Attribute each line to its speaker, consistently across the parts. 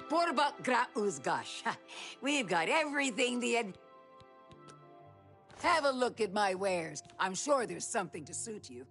Speaker 1: Porba gra uzgash. We've got everything Have a look at my wares. I'm sure there's something to suit you.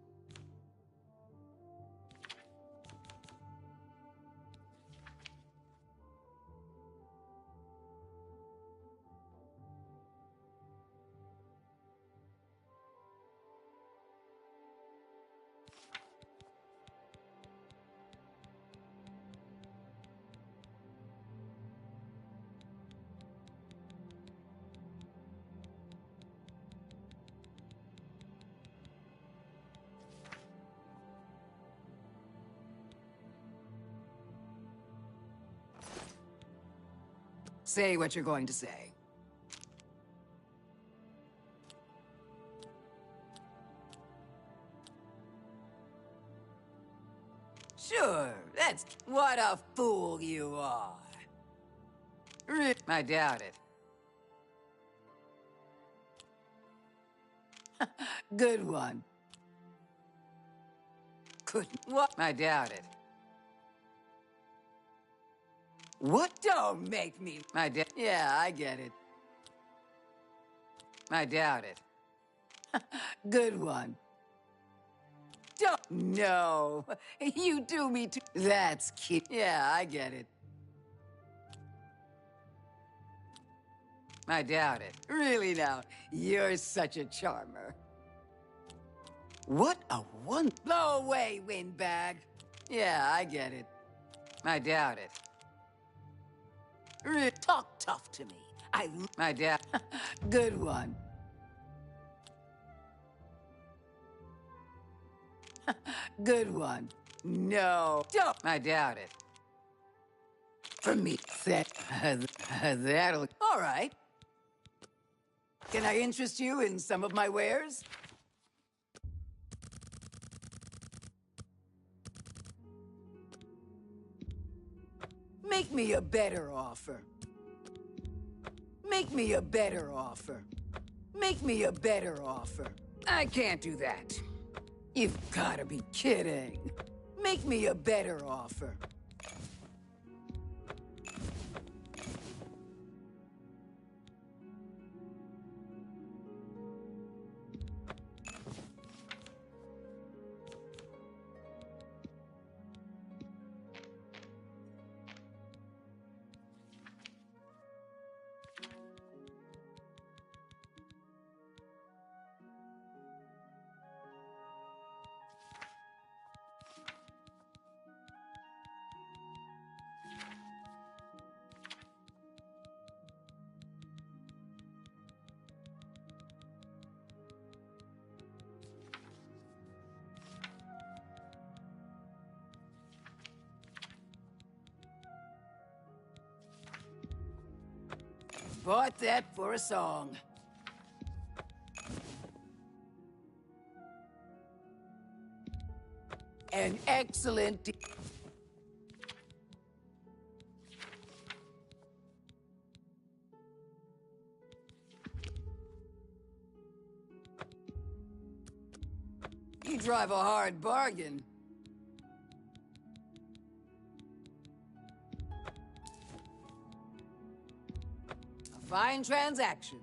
Speaker 1: Say what you're going to say. Sure, that's... What a fool you are. I doubt it. Good one. Couldn't... What? I doubt it. What? Don't make me... Yeah, I get it. I doubt it. Good one. Don't... No. You do me too... That's cute. Yeah, I get it. I doubt it. Really now, you're such a charmer. What a one... Blow away, windbag. Yeah, I get it. I doubt it. Talk tough to me. I doubt... Good one. Good one. No. Don't... I doubt it. For me, that'll... All right. Can I interest you in some of my wares? Make me a better offer. Make me a better offer. Make me a better offer. I can't do that. You've gotta be kidding. Make me a better offer. Bought that for a song. An excellent... You drive a hard bargain. A fine transaction.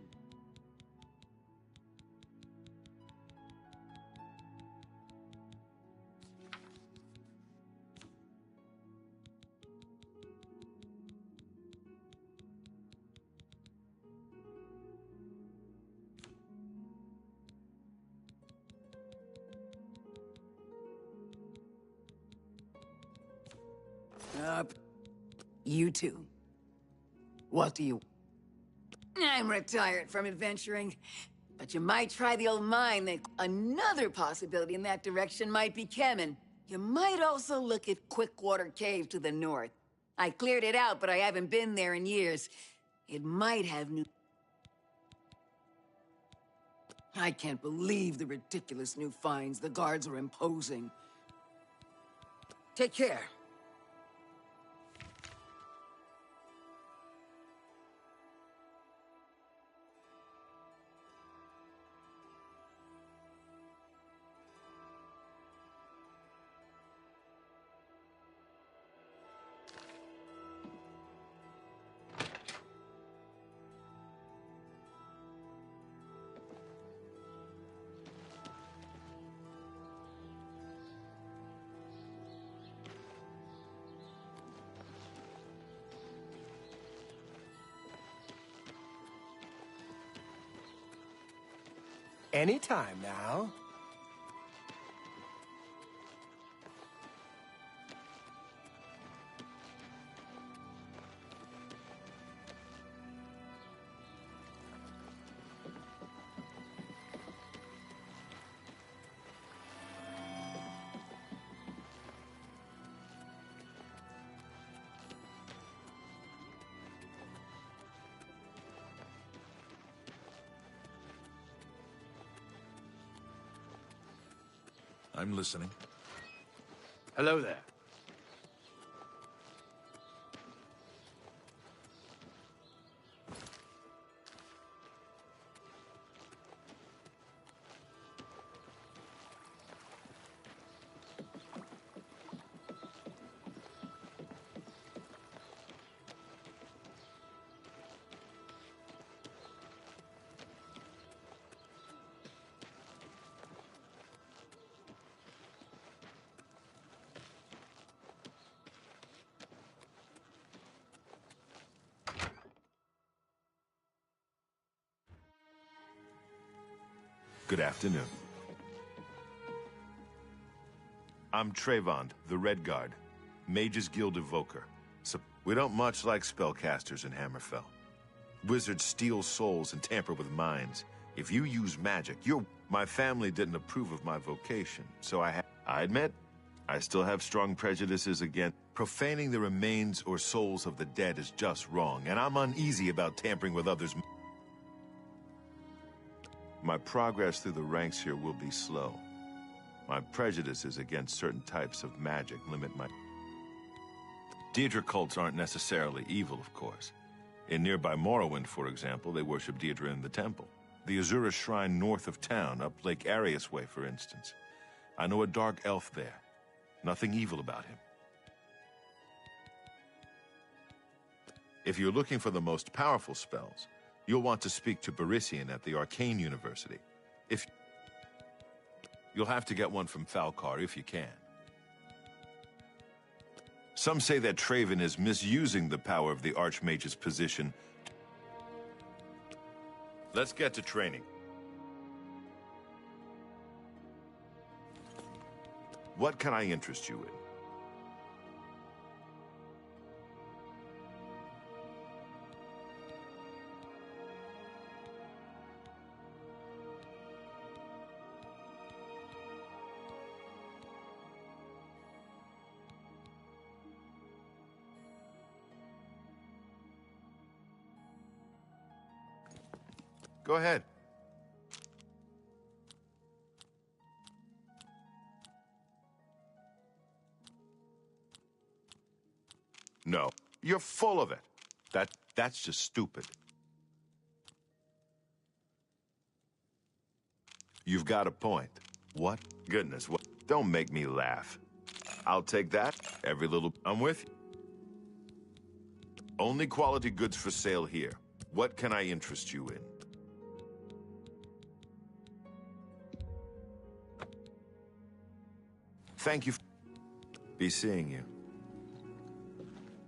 Speaker 1: You too. What do you... I'm retired from adventuring, but you might try the old mine. Another possibility in that direction might be Kemen. You might also look at Quickwater Cave to the north. I cleared it out, but I haven't been there in years. It might have new... I can't believe the ridiculous new finds the guards are imposing. Take care.
Speaker 2: Anytime now.
Speaker 3: I'm listening.
Speaker 2: Hello there.
Speaker 3: Good afternoon. I'm Trayvon, the Red Guard, Mage's Guild Evoker. So we don't much like spellcasters in Hammerfell. Wizards steal souls and tamper with minds. If you use magic, My family didn't approve of my vocation, so I admit, I still have strong prejudices against profaning the remains or souls of the dead is just wrong, and I'm uneasy about tampering with others. My progress through the ranks here will be slow. My prejudices against certain types of magic limit my... Daedra cults aren't necessarily evil, of course. In nearby Morrowind, for example, they worship Daedra in the temple. The Azura Shrine north of town, up Lake Arius Way, for instance. I know a dark elf there. Nothing evil about him. If you're looking for the most powerful spells, you'll want to speak to Barisian at the Arcane University. You'll have to get one from Falcar if you can. Some say that Traven is misusing the power of the Archmage's position. Let's get to training. What can I interest you in? Go ahead. No, you're full of it. That's just stupid. You've got a point. What? Goodness, what? Don't make me laugh. I'll take that. Every little... I'm with you. Only quality goods for sale here. What can I interest you in? Thank you. Be seeing you.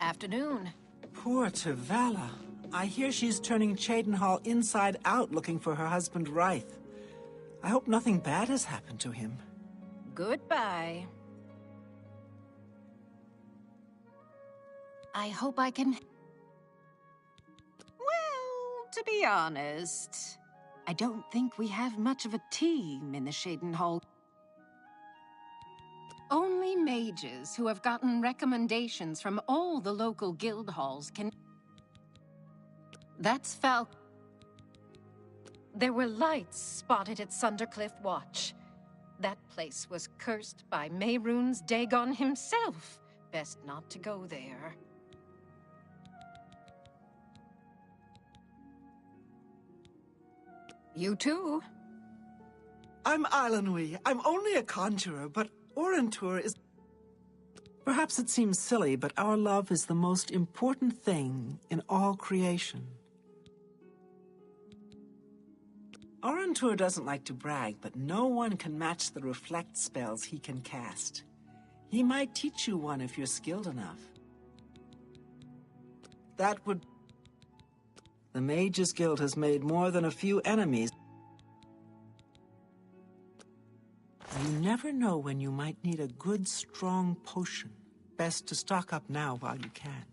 Speaker 4: Afternoon.
Speaker 5: Poor Tavala. I hear she's turning Cheydinhal inside out looking for her husband Ryth. I hope nothing bad has happened to him.
Speaker 4: Goodbye. I hope I can... Well, to be honest, I don't think we have much of a team in the Cheydinhal. Only mages who have gotten recommendations from all the local guild halls can... That's Falc... There were lights spotted at Sundercliff Watch. That place was cursed by Mehrunes Dagon himself. Best not to go there. You too.
Speaker 5: I'm Islanwy. I'm only a conjurer, but Orentur is... Perhaps it seems silly, but our love is the most important thing in all creation. Orentur doesn't like to brag, but no one can match the reflect spells he can cast. He might teach you one if you're skilled enough. That would... The Mages Guild has made more than a few enemies. never know when you might need a good, strong potion. Best to stock up now while you can.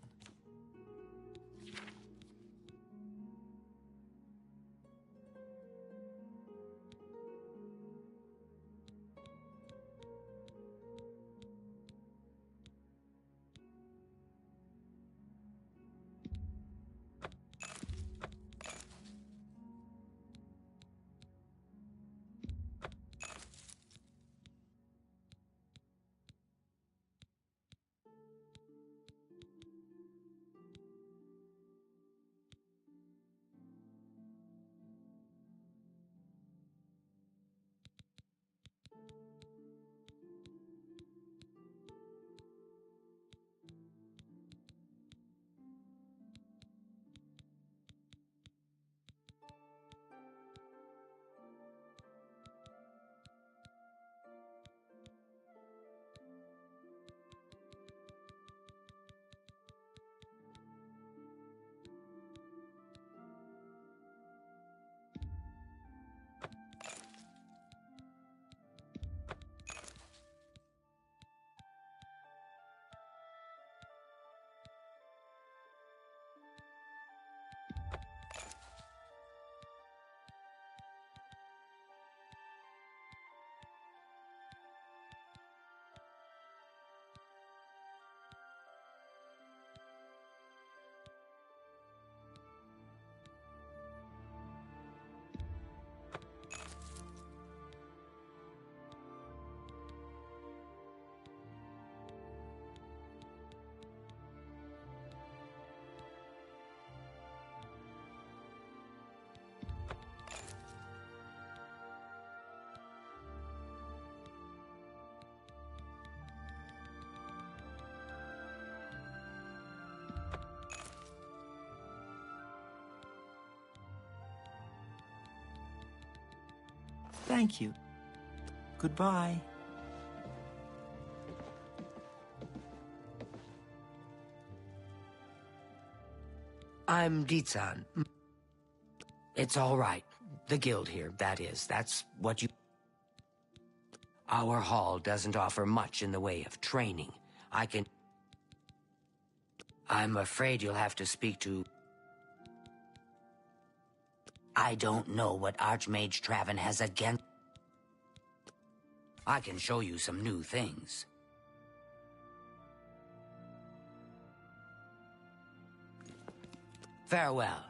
Speaker 5: Thank you. Goodbye.
Speaker 6: I'm Dietsan. It's all right. The guild here, that is. That's what you... Our hall doesn't offer much in the way of training. I'm afraid you'll have to speak to... I don't know what Archmage Traven has against... I can show you some new things. Farewell.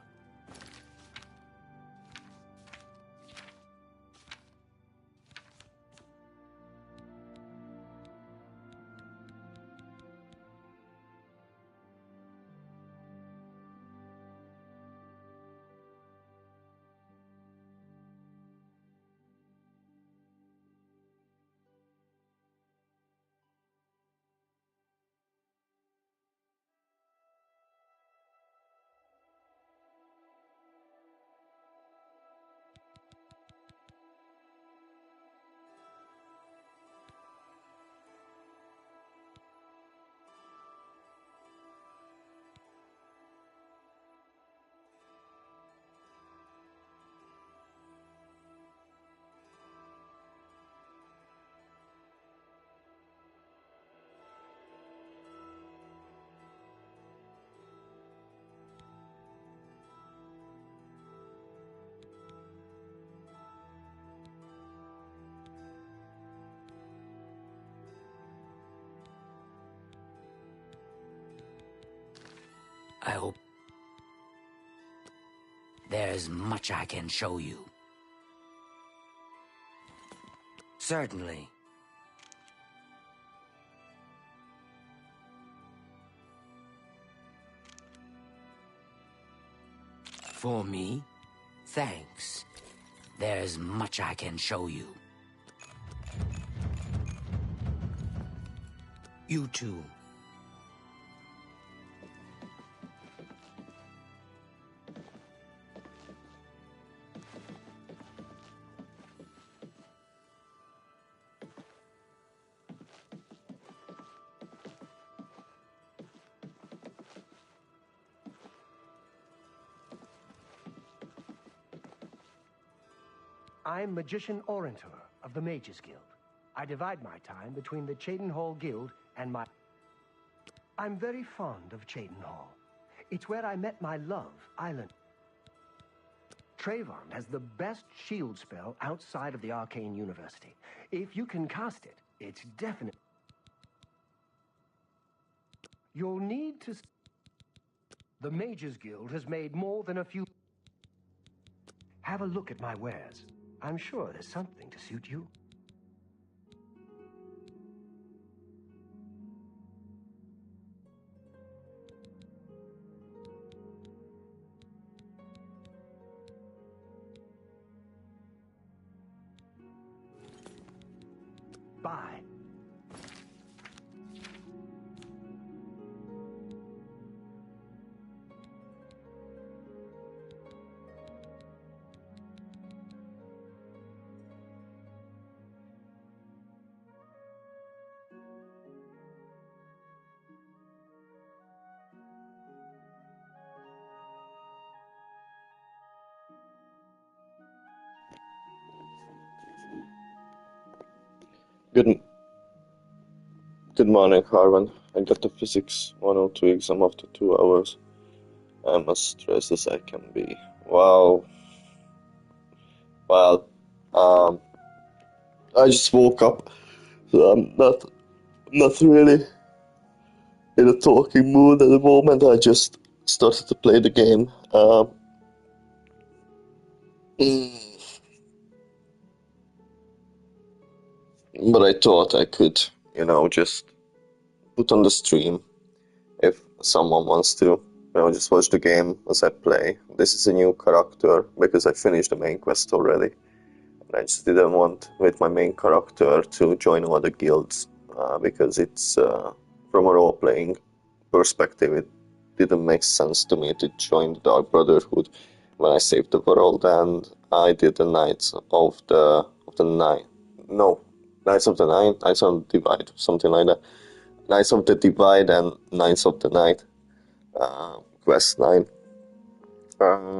Speaker 6: I hope... There's much I can show you. Certainly. For me? Thanks. There's much I can show you. You too.
Speaker 2: I'm Magician Orantor of the Mages Guild.
Speaker 7: I divide my time between the Cheydinhal Guild and my... I'm very fond of Cheydinhal. It's where I met my love, Island. Trayvon has the best shield spell outside of the Arcane University. If you can cast it, it's definite. You'll need to... The Mages Guild has made more than a few... Have a look at my wares. I'm sure there's something to suit you. Bye.
Speaker 8: Good, good morning, Harvan. I got the Physics 102 exam after 2 hours. I'm as stressed as I can be. Wow. Well, I just woke up, so I'm not really in a talking mood at the moment. I just started to play the game. But I thought I could, just put on the stream if someone wants to, just watch the game as I play. This is a new character because I finished the main quest already. And I just didn't want, with my main character, to join other guilds because it's, from a role-playing perspective, it didn't make sense to me to join the Dark Brotherhood when I saved the world, and I did the Knights of the Night. No. Knights of the Night, Knights of the Divide, something like that. Knights of the Divide and Knights of the Night, quest 9.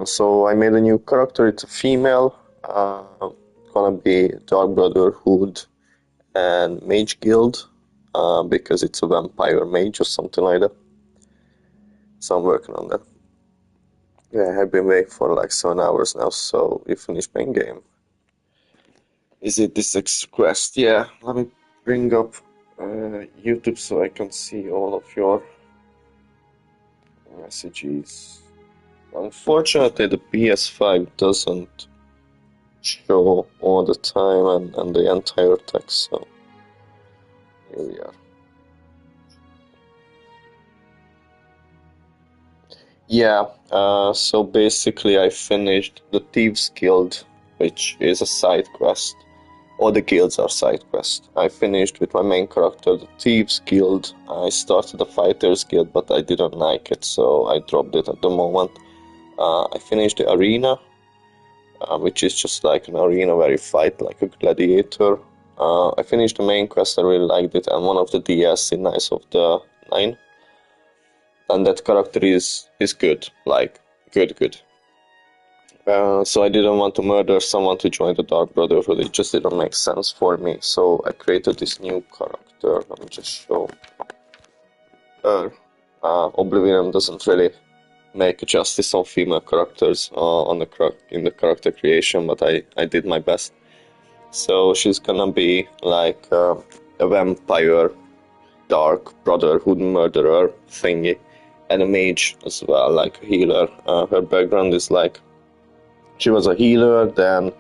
Speaker 8: So I made a new character, it's a female, gonna be Dark Brotherhood and Mage Guild, because it's a vampire mage or something like that. So I'm working on that. Yeah, I've been waiting for like 7 hours now, so we finished main game. Is it this next quest? Yeah, let me bring up YouTube so I can see all of your messages. Unfortunately, the PS5 doesn't show all the time and the entire text, so here we are. Yeah, so basically I finished the Thieves Guild, which is a side quest. All the guilds are side quests. I finished with my main character, the Thieves Guild. I started the Fighters Guild, but I didn't like it, so I dropped it at the moment. I finished the Arena, which is just like an arena where you fight like a gladiator. I finished the main quest, I really liked it, and one of the DLC, Knights of the Nine. And that character is good, like, good. So I didn't want to murder someone to join the Dark Brotherhood, it just didn't make sense for me. So I created this new character, let me just show her. Oblivion doesn't really make justice on female characters in the character creation, but I did my best. So she's gonna be like a vampire, Dark Brotherhood murderer thingy, and a mage as well, like a healer. Her background is like she was a healer, then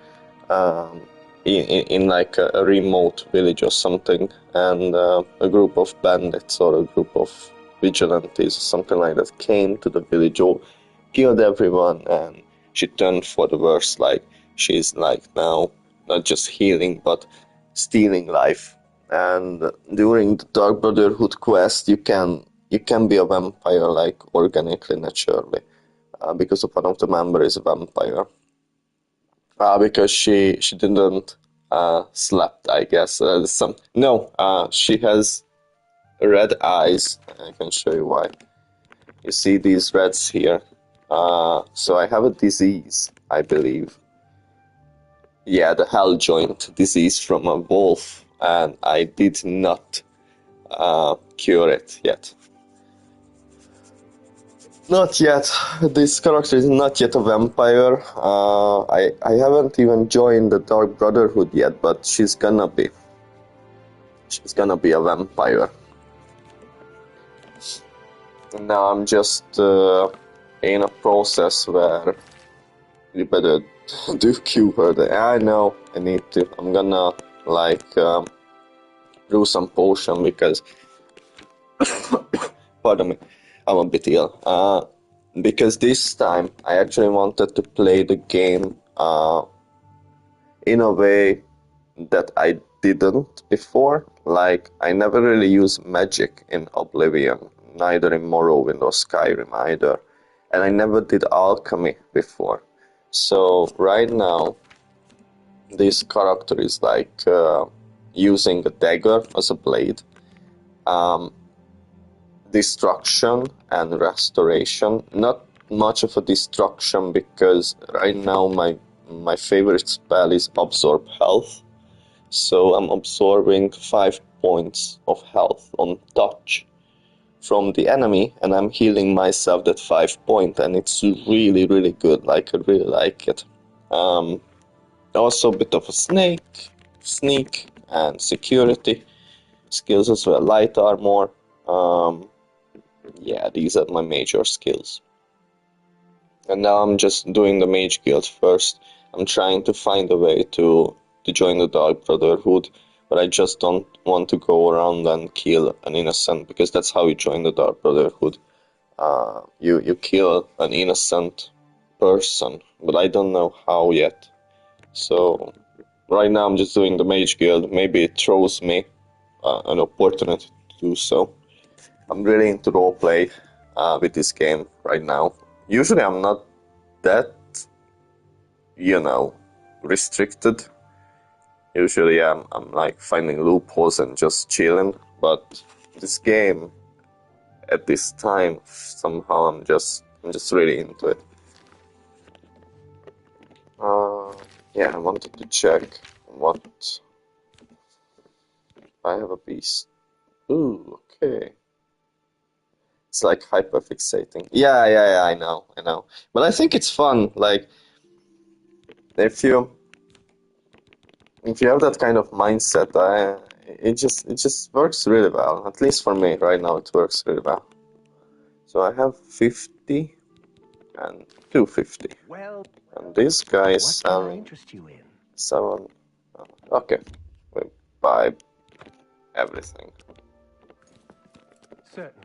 Speaker 8: in like a remote village or something, and a group of bandits or a group of vigilantes or something like that came to the village, or killed everyone, and she turned for the worse. Like she's like now not just healing but stealing life. And during the Dark Brotherhood quest, you can be a vampire like organically, naturally, because one of the members is a vampire. Because she didn't slept, I guess. She has red eyes. I can show you why. You see these reds here. So I have a disease, I believe. Yeah, the hell joint disease from a wolf. and I did not cure it yet. Not yet. This character is not yet a vampire. I haven't even joined the Dark Brotherhood yet, but she's gonna be. She's gonna be a vampire. And now I'm just in a process where you better do cure her. I know I need to. I'm gonna like brew some potion because pardon me, I'm a bit ill. Because this time I actually wanted to play the game in a way that I didn't before. Like, I never really used magic in Oblivion, neither in Morrowind or Skyrim either. And I never did alchemy before. So right now, this character is like using a dagger as a blade. Destruction and restoration. Not much of a destruction because right now my favorite spell is absorb health. So I'm absorbing 5 points of health on touch from the enemy, and I'm healing myself that 5 point, and it's really, really good. Like, I really like it. Also a bit of a sneak, and security skills as well. Light armor. Yeah, these are my major skills. And now I'm just doing the mage guild first. I'm trying to find a way to join the Dark Brotherhood, but I just don't want to go around and kill an innocent, because that's how you join the Dark Brotherhood. You kill an innocent person, but I don't know how yet. So right now I'm just doing the mage guild. Maybe it throws me an opportunity to do so. I'm really into roleplay with this game right now. Usually I'm not that, restricted. Usually I'm like finding loopholes and just chilling, but this game at this time somehow I'm just really into it. Yeah, I wanted to check what I have a beast. Ooh, okay. It's like hyperfixating. Yeah, I know. But I think it's fun. Like, if you have that kind of mindset, it just works really well. At least for me, right now, it works really well. So I have 50 and 250.
Speaker 7: Well,
Speaker 8: And this guy is
Speaker 7: what can I
Speaker 8: selling
Speaker 7: interest you in?
Speaker 8: 7. Okay, we buy everything.
Speaker 7: Certainly.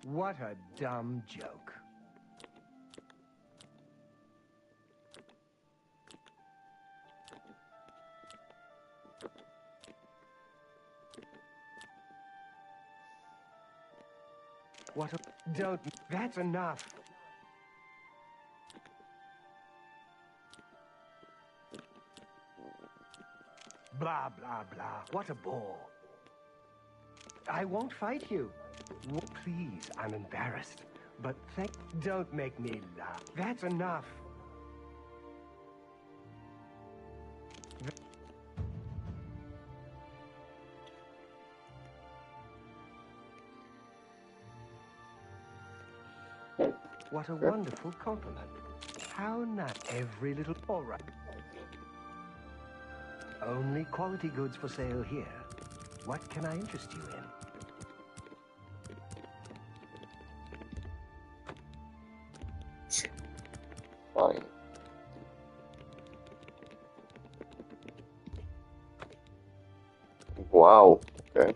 Speaker 7: What a dumb joke. What a... Don't... That's enough. Blah, blah, blah. What a bore. I won't fight you. Please, I'm embarrassed. But don't make me laugh. That's enough. What a wonderful compliment. How not every little... All right. Only quality goods for sale here. What can I interest you in?
Speaker 8: Fine. Wow, okay.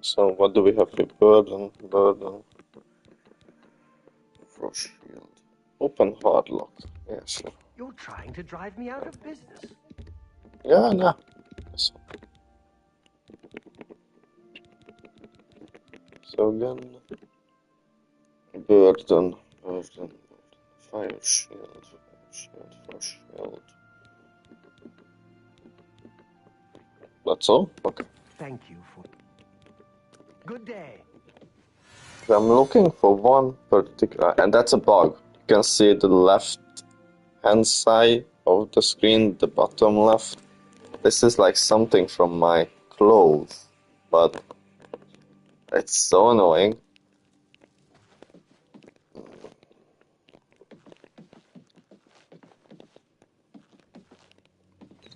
Speaker 8: So what do we have here? Burden, frost shield. Open hard lock. Yeah, sure.
Speaker 7: You're trying to drive me out of business.
Speaker 8: Yeah, no. So again, burden, fire shield, frost shield. That's all? Okay.
Speaker 7: thank you for... Good day.
Speaker 8: I'm looking for one particular, and that's a bug. You can see the left hand side of the screen, the bottom left. This is like something from my clothes, but it's so annoying.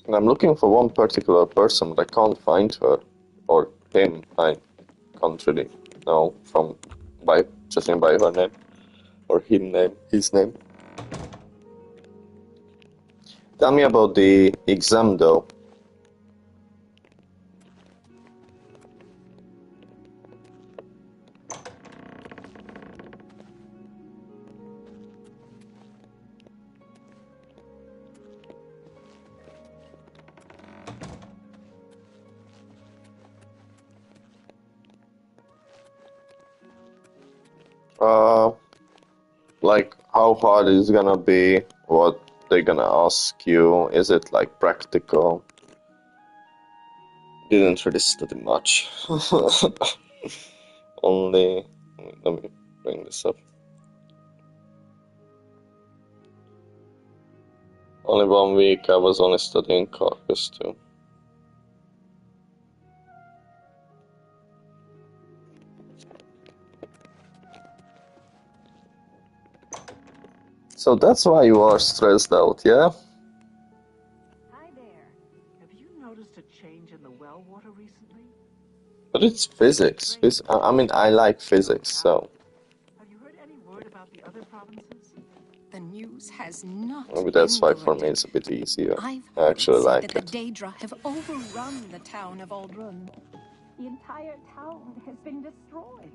Speaker 8: And I'm looking for one particular person, but I can't find her or him. I can't really know from by judging by her name or his name. Tell me about the exam, though. Like how hard is it gonna be? What they're gonna ask you? Is it like practical? Didn't really study much. Only, let me bring this up. Only 1 week I was only studying Carcass too. So that's why you are stressed out, yeah?
Speaker 5: Hi there. Have you noticed a change in the well water recently?
Speaker 8: But it's physics. I mean, I like physics, so
Speaker 5: Have you heard any word about the other provinces?
Speaker 4: The news has not
Speaker 8: maybe that's
Speaker 4: been
Speaker 8: why for me
Speaker 4: good.
Speaker 8: it's a bit easier.
Speaker 4: I've
Speaker 8: I
Speaker 4: heard
Speaker 8: actually
Speaker 4: it said
Speaker 8: like
Speaker 4: that
Speaker 8: it.
Speaker 4: the Daedra have overrun the town of Aldrun. The entire town has been destroyed.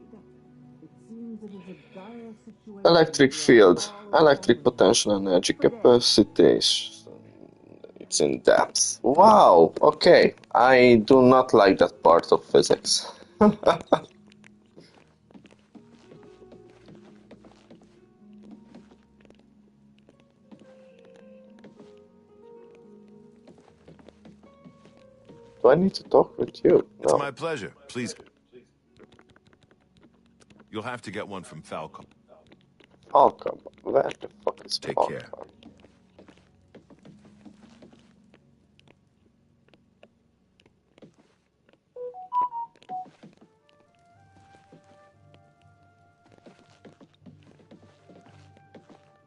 Speaker 5: It seems it is a dire situation.
Speaker 8: Electric field, electric potential energy capacity. It's in depth. Wow, okay. I do not like that part of physics. Do I need to talk with you?
Speaker 3: It's
Speaker 8: No.
Speaker 3: my pleasure. Please. You'll have to get one from Falcon.
Speaker 8: Falcon. Where the fuck is
Speaker 3: Take
Speaker 8: Falcon?
Speaker 3: care.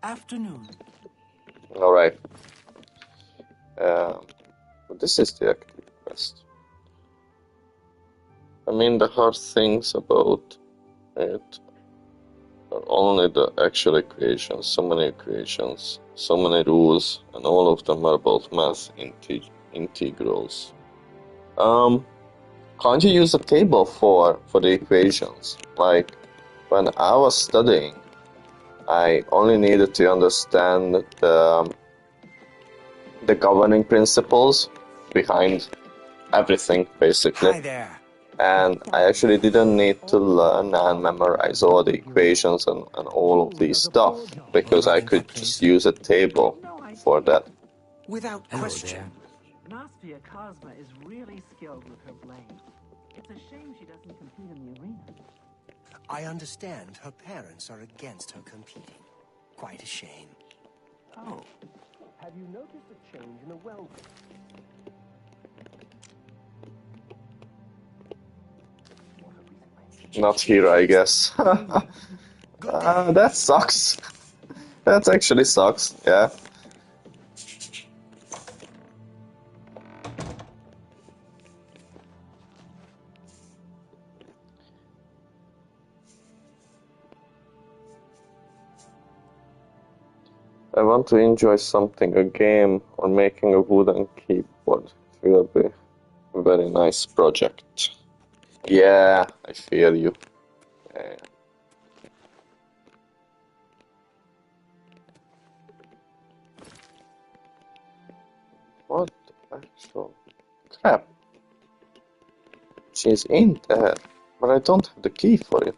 Speaker 5: Afternoon.
Speaker 8: Alright. This is the active quest. I mean, the hard things about it are only the actual equations, so many equations, so many rules, and all of them are about math integrals. Can't you use a table for the equations? Like, when I was studying, I only needed to understand the governing principles behind everything, basically.
Speaker 2: Hi there.
Speaker 8: And I actually didn't need to learn and memorize all the equations and all of these stuff, because I could just use a table for that.
Speaker 2: Without
Speaker 6: Hello
Speaker 2: question.
Speaker 6: there.
Speaker 5: Nastia Cosma is really skilled with her blade. It's a shame she doesn't compete in the arena.
Speaker 2: I understand her parents are against her competing. Quite a shame.
Speaker 7: Oh, have you noticed a change in the well?
Speaker 8: Not here, I guess.
Speaker 2: Good day.
Speaker 8: That sucks. That actually sucks, yeah. I want to enjoy something, a game, or making a wooden keyboard. It will be a very nice project. Yeah, I feel you. Yeah. What the actual crap? She's in there, but I don't have the key for it.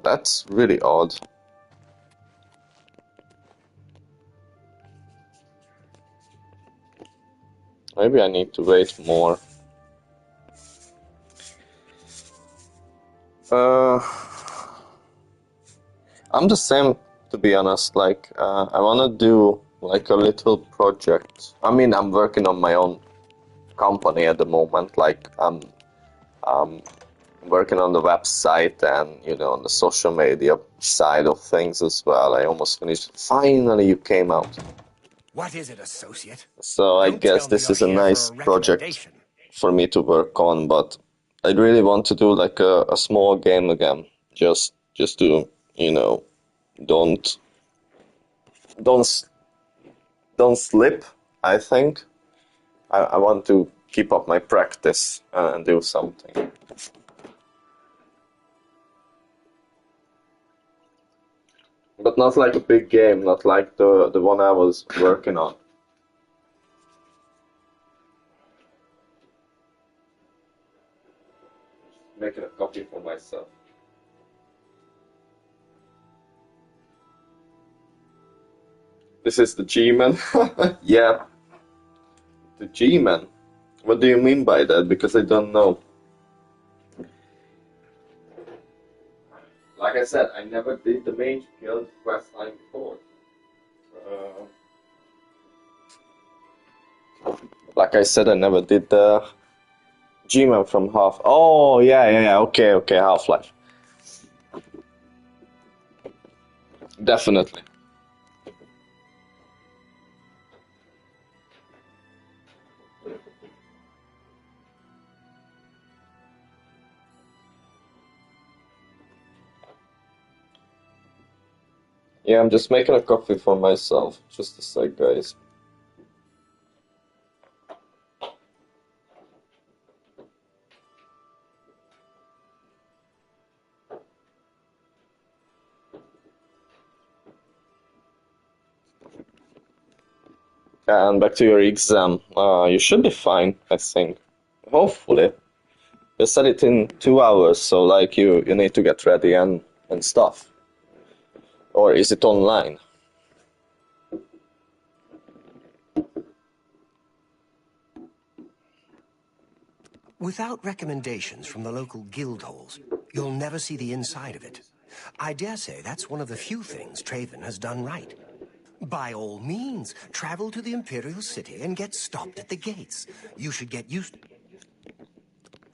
Speaker 8: That's really odd. Maybe I need to wait more. I'm the same, to be honest. Like, I wanna do like a little project. I mean, I'm working on my own company at the moment. Like, I'm working on the website and, you know, on the social media side of things as well. I almost finished. Finally, you came out.
Speaker 2: What is it, associate?
Speaker 8: So I
Speaker 2: Don't
Speaker 8: guess
Speaker 2: tell me
Speaker 8: this
Speaker 2: you're
Speaker 8: is a
Speaker 2: here for
Speaker 8: nice
Speaker 2: a
Speaker 8: project
Speaker 2: recommendation.
Speaker 8: for me to work on, but I really want to do like a small game again. Just to, you know, don't don't don't slip, I think. I want to keep up my practice and do something. But not like a big game, not like the one I was working on. Making a copy for myself. This is the G-Man? Yeah. The G-Man? What do you mean by that? Because I don't know. Like I said, I never did the Mage Guild questline before. Like I said, I never did the G-Man from Half. Oh, yeah. Okay, Half-Life. Definitely. Yeah, I'm just making a coffee for myself. Just a sec, guys. And back to your exam. You should be fine, I think. Hopefully. You said it in 2 hours, so like you need to get ready and stuff. Or is it online?
Speaker 2: Without recommendations from the local guild halls, you'll never see the inside of it. I dare say that's one of the few things Traven has done right. By all means, travel to the Imperial City and get stopped at the gates. You should get used...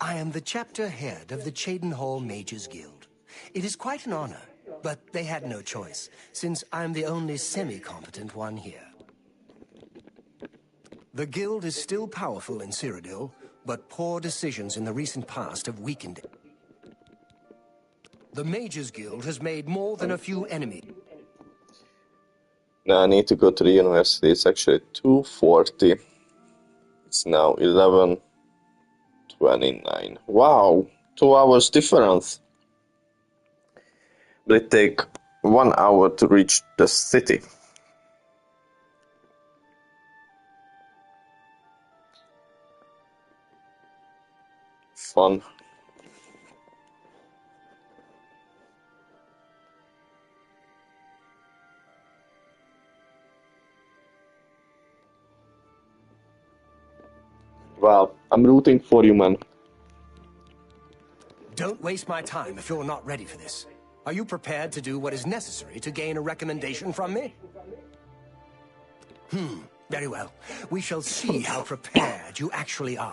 Speaker 2: I am the chapter head of the Cheydinhal Mages Guild. It is quite an honor, but they had no choice, since I'm the only semi-competent one here. The guild is still powerful in Cyrodiil, but poor decisions in the recent past have weakened it. The Mages Guild has made more than a few enemies.
Speaker 8: Now I need to go to the university. It's actually 2:40. It's now 11:29. Wow, 2 hours difference. But it take 1 hour to reach the city. Fun. Wow, I'm rooting for you, man.
Speaker 2: Don't waste my time if you're not ready for this. Are you prepared to do what is necessary to gain a recommendation from me? Very well. We shall see how prepared you actually are.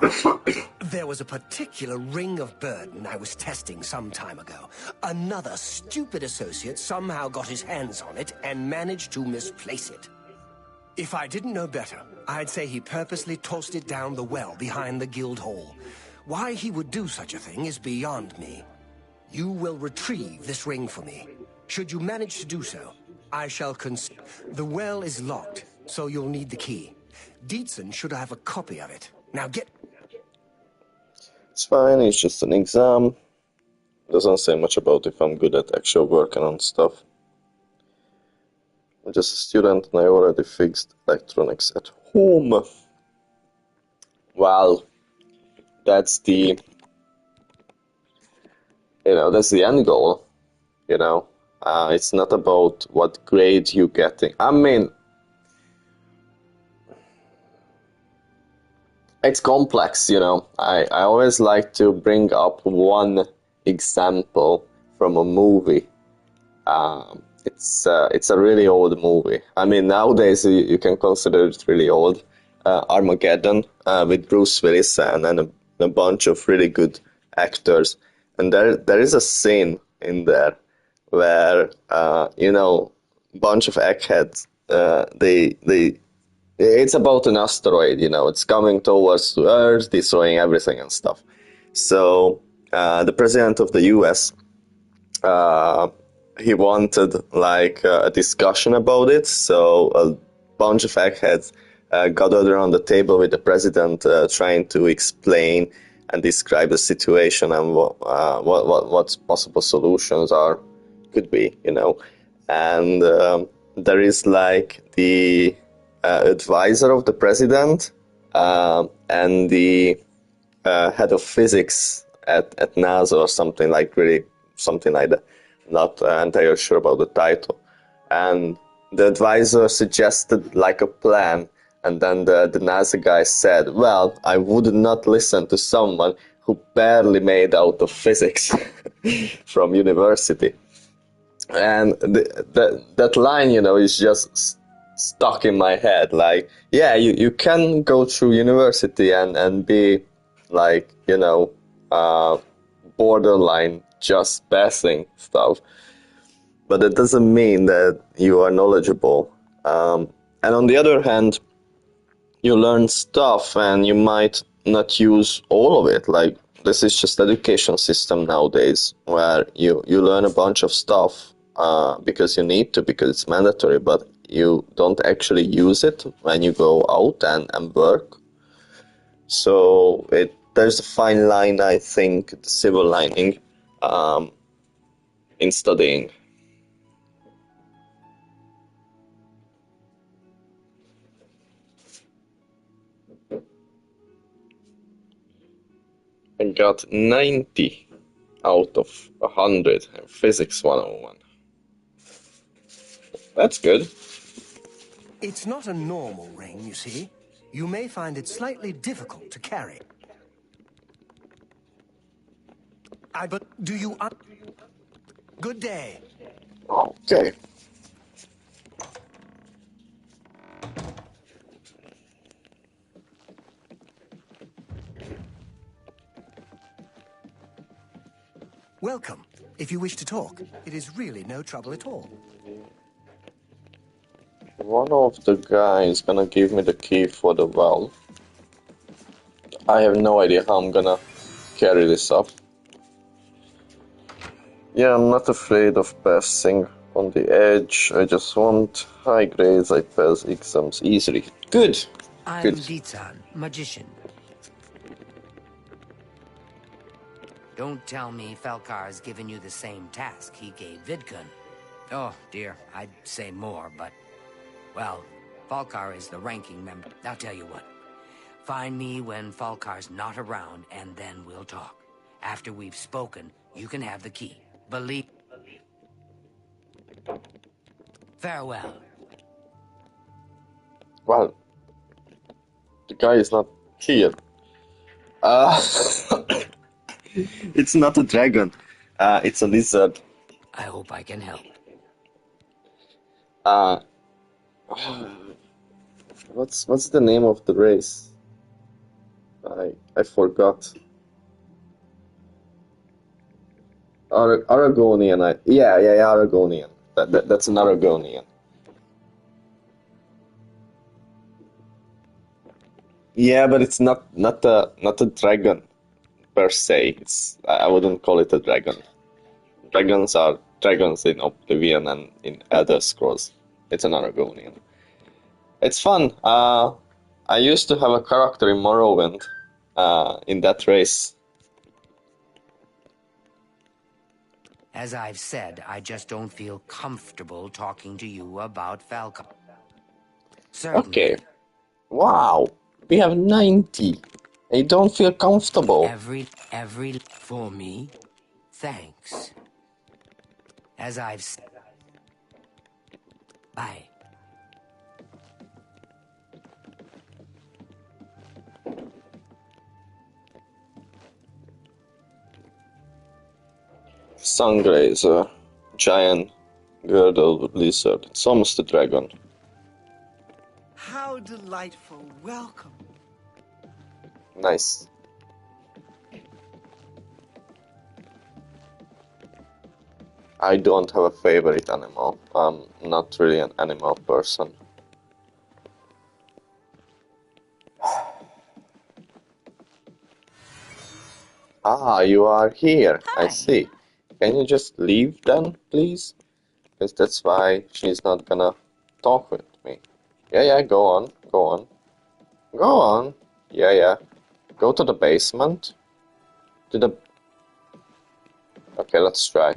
Speaker 2: There was a particular ring of burden I was testing some time ago. Another stupid associate somehow got his hands on it and managed to misplace it. If I didn't know better, I'd say he purposely tossed it down the well behind the guild hall. Why he would do such a thing is beyond me. You will retrieve this ring for me. Should you manage to do so, I shall The well is locked, so you'll need the key. Dietzen should have a copy of it. Now get...
Speaker 8: It's fine, it's just an exam. Doesn't say much about if I'm good at actual working on stuff. I'm just a student and I already fixed electronics at home. Well, that's the... that's the end goal, It's not about what grade you're getting. I mean, it's complex, you know. I always like to bring up one example from a movie. It's a really old movie. I mean, nowadays you can consider it really old. Armageddon with Bruce Willis and a bunch of really good actors. And there is a scene in there where you know, bunch of eggheads they it's about an asteroid, you know, it's coming towards the Earth, destroying everything and stuff. So the president of the US, uh, he wanted like a discussion about it. So a bunch of eggheads gathered around the table with the president, trying to explain and describe the situation and what possible solutions could be, you know. And there is like the advisor of the president and the head of physics at NASA or something like really something like that. Not entirely sure about the title. And the advisor suggested like a plan, and then the NASA guy said, "Well, I would not listen to someone who barely made out of physics from university." And that line, you know, is just stuck in my head. Like, yeah, you can go through university and be like, you know, borderline just passing stuff, but it doesn't mean that you are knowledgeable. And on the other hand, you learn stuff and you might not use all of it. Like, this is just education system nowadays where you learn a bunch of stuff because you need to, because it's mandatory, but you don't actually use it when you go out and work. So there's a fine line, I think, the silver lining in studying. I got 90 out of 100 in Physics 101. That's good.
Speaker 2: It's not a normal ring, you see. You may find it slightly difficult to carry. But do you... Good day.
Speaker 8: Okay.
Speaker 2: Welcome. If you wish to talk, it is really no trouble at all.
Speaker 8: One of the guys gonna give me the key for the well. I have no idea how I'm gonna carry this up. Yeah, I'm not afraid of passing on the edge. I just want high grades. I pass exams easily. Good.
Speaker 6: I'm
Speaker 8: Good.
Speaker 6: Ditsan, magician. Don't tell me Felkar's given you the same task he gave Vidkun. Oh, dear, I'd say more, but... Well, Falkar is the ranking member. I'll tell you what. Find me when Falkar's not around, and then we'll talk. After we've spoken, you can have the key. Believe... Farewell.
Speaker 8: Well, the guy is not here. It's not a dragon. It's a lizard.
Speaker 6: I hope I can help.
Speaker 8: What's the name of the race? I forgot. Aragonian. Yeah, Aragonian. That's an Aragonian. Yeah, but it's not a dragon per se. I wouldn't call it a dragon. Dragons are dragons in Oblivion and in Elder Scrolls. It's an Aragonian. It's fun. I used to have a character in Morrowind in that race.
Speaker 6: As I've said, I just don't feel comfortable talking to you about Falcon. Certainly.
Speaker 8: Okay. Wow. We have 90. I don't feel comfortable.
Speaker 6: Every for me. Thanks. As I've said. Bye.
Speaker 8: Sungrazer, giant girdle lizard. It's almost a dragon.
Speaker 5: How delightful. Welcome.
Speaker 8: Nice. I don't have a favorite animal. I'm not really an animal person. Ah, you are here. I see. Can you just leave then, please? Because that's why she's not gonna talk with me. Yeah, go on, go on. Go on. Yeah. Go to the basement. To the... Okay, let's try.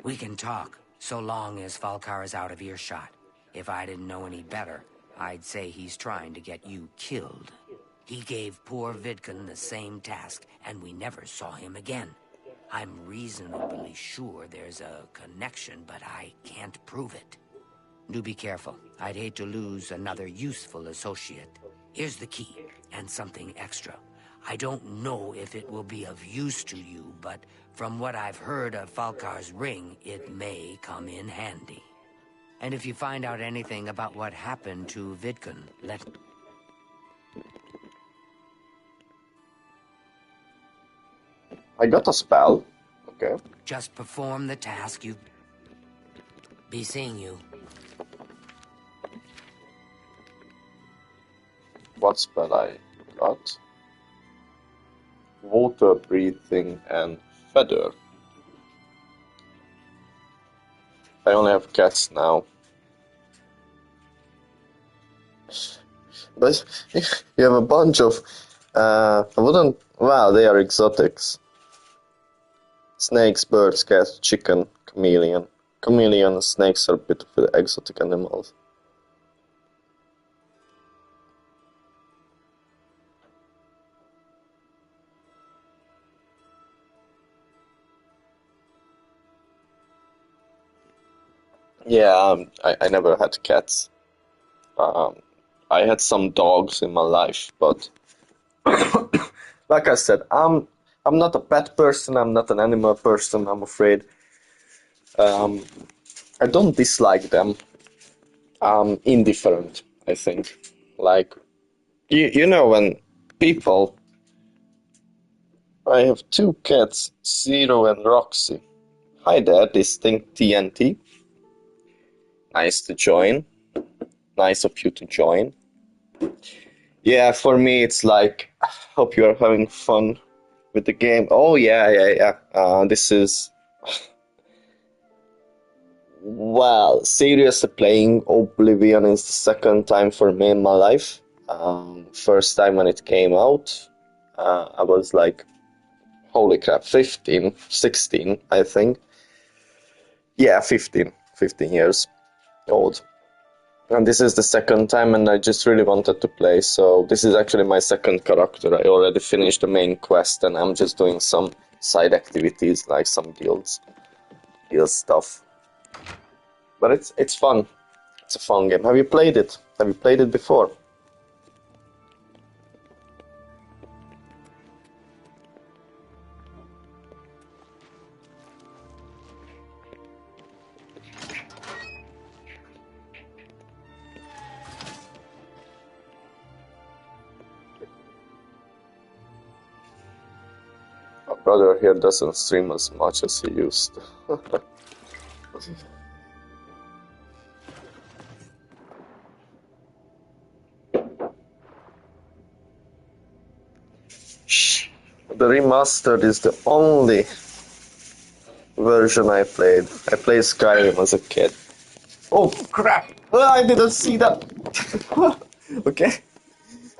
Speaker 6: We can talk, so long as Falkar is out of earshot. If I didn't know any better, I'd say he's trying to get you killed. He gave poor Vidkun the same task, and we never saw him again. I'm reasonably sure there's a connection, but I can't prove it. Do be careful. I'd hate to lose another useful associate. Here's the key, and something extra. I don't know if it will be of use to you, but from what I've heard of Falkar's ring, it may come in handy. And if you find out anything about what happened to Vidkun, let...
Speaker 8: I got a spell. Okay.
Speaker 6: Just perform the task you... Be seeing you.
Speaker 8: What spell I got? Water breathing and feather. I only have cats now. But you have a bunch of... I wouldn't... Wow, they are exotics. Snakes, birds, cats, chicken, chameleon. Chameleon and snakes are a bit of exotic animals. Yeah, I never had cats. I had some dogs in my life, but like I said, I'm not a pet person. I'm not an animal person. I'm afraid. I don't dislike them. I'm indifferent, I think. Like, you know when people... I have two cats, Zero and Roxy. Hi there, distinct TNT. Nice to join. Nice of you to join. Yeah, for me it's like, hope you are having fun with the game. Oh yeah. This is... Well, seriously playing Oblivion is the second time for me in my life. First time when it came out, I was like, holy crap, 15, 16, I think. Yeah, 15 years old. And this is the second time, and I just really wanted to play, so this is actually my second character. I already finished the main quest, and I'm just doing some side activities, like some guild stuff. But it's fun. It's a fun game. Have you played it? Have you played it before? My brother here doesn't stream as much as he used to. The remastered is the only version I played. I played Skyrim as a kid. Oh crap! I didn't see that. Okay.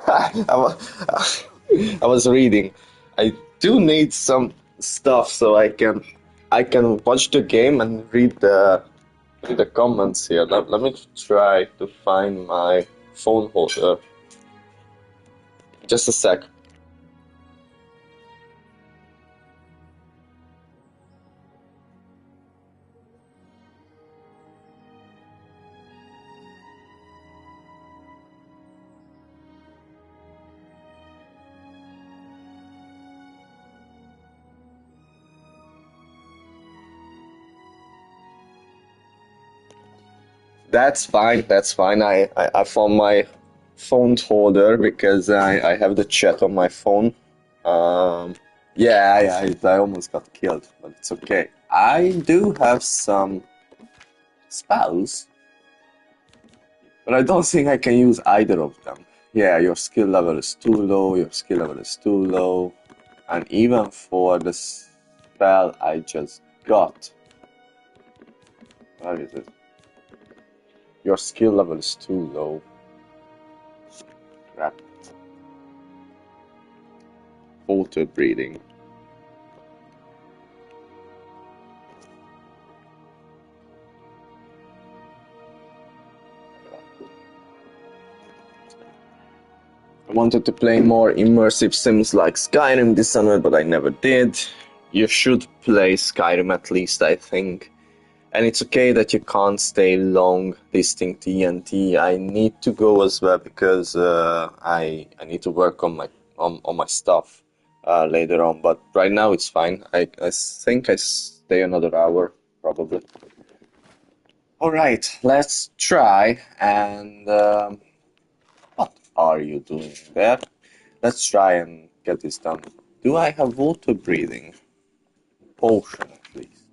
Speaker 8: I was reading. I do need some stuff so I can watch the game and read the comments here. Let me try to find my phone holder. Just a sec. That's fine. That's fine. I found my phone holder because I have the chat on my phone. Yeah, I almost got killed, but it's okay. I do have some spells, but I don't think I can use either of them. Yeah, your skill level is too low, your skill level is too low, and even for the spell I just got, where is it? Your skill level is too low. Crap. Water breathing. I wanted to play more immersive sims like Skyrim this summer, but I never did. You should play Skyrim at least, I think. And it's okay that you can't stay long listing TNT. I need to go as well because I need to work on my stuff later on. But right now it's fine. I think I stay another hour probably. All right, let's try. And what are you doing there? Let's try and get this done. Do I have water breathing? Potion at least.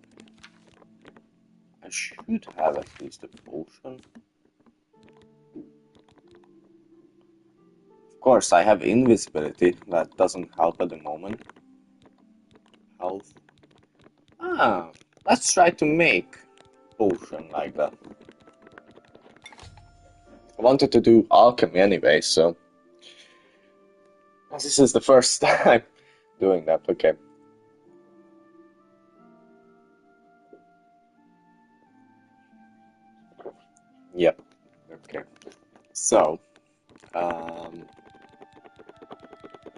Speaker 8: I should have at least a potion. Of course, I have invisibility. That doesn't help at the moment. Health. Let's try to make potion like that. I wanted to do alchemy anyway, so this is the first time doing that. Okay. Yep. Okay. So,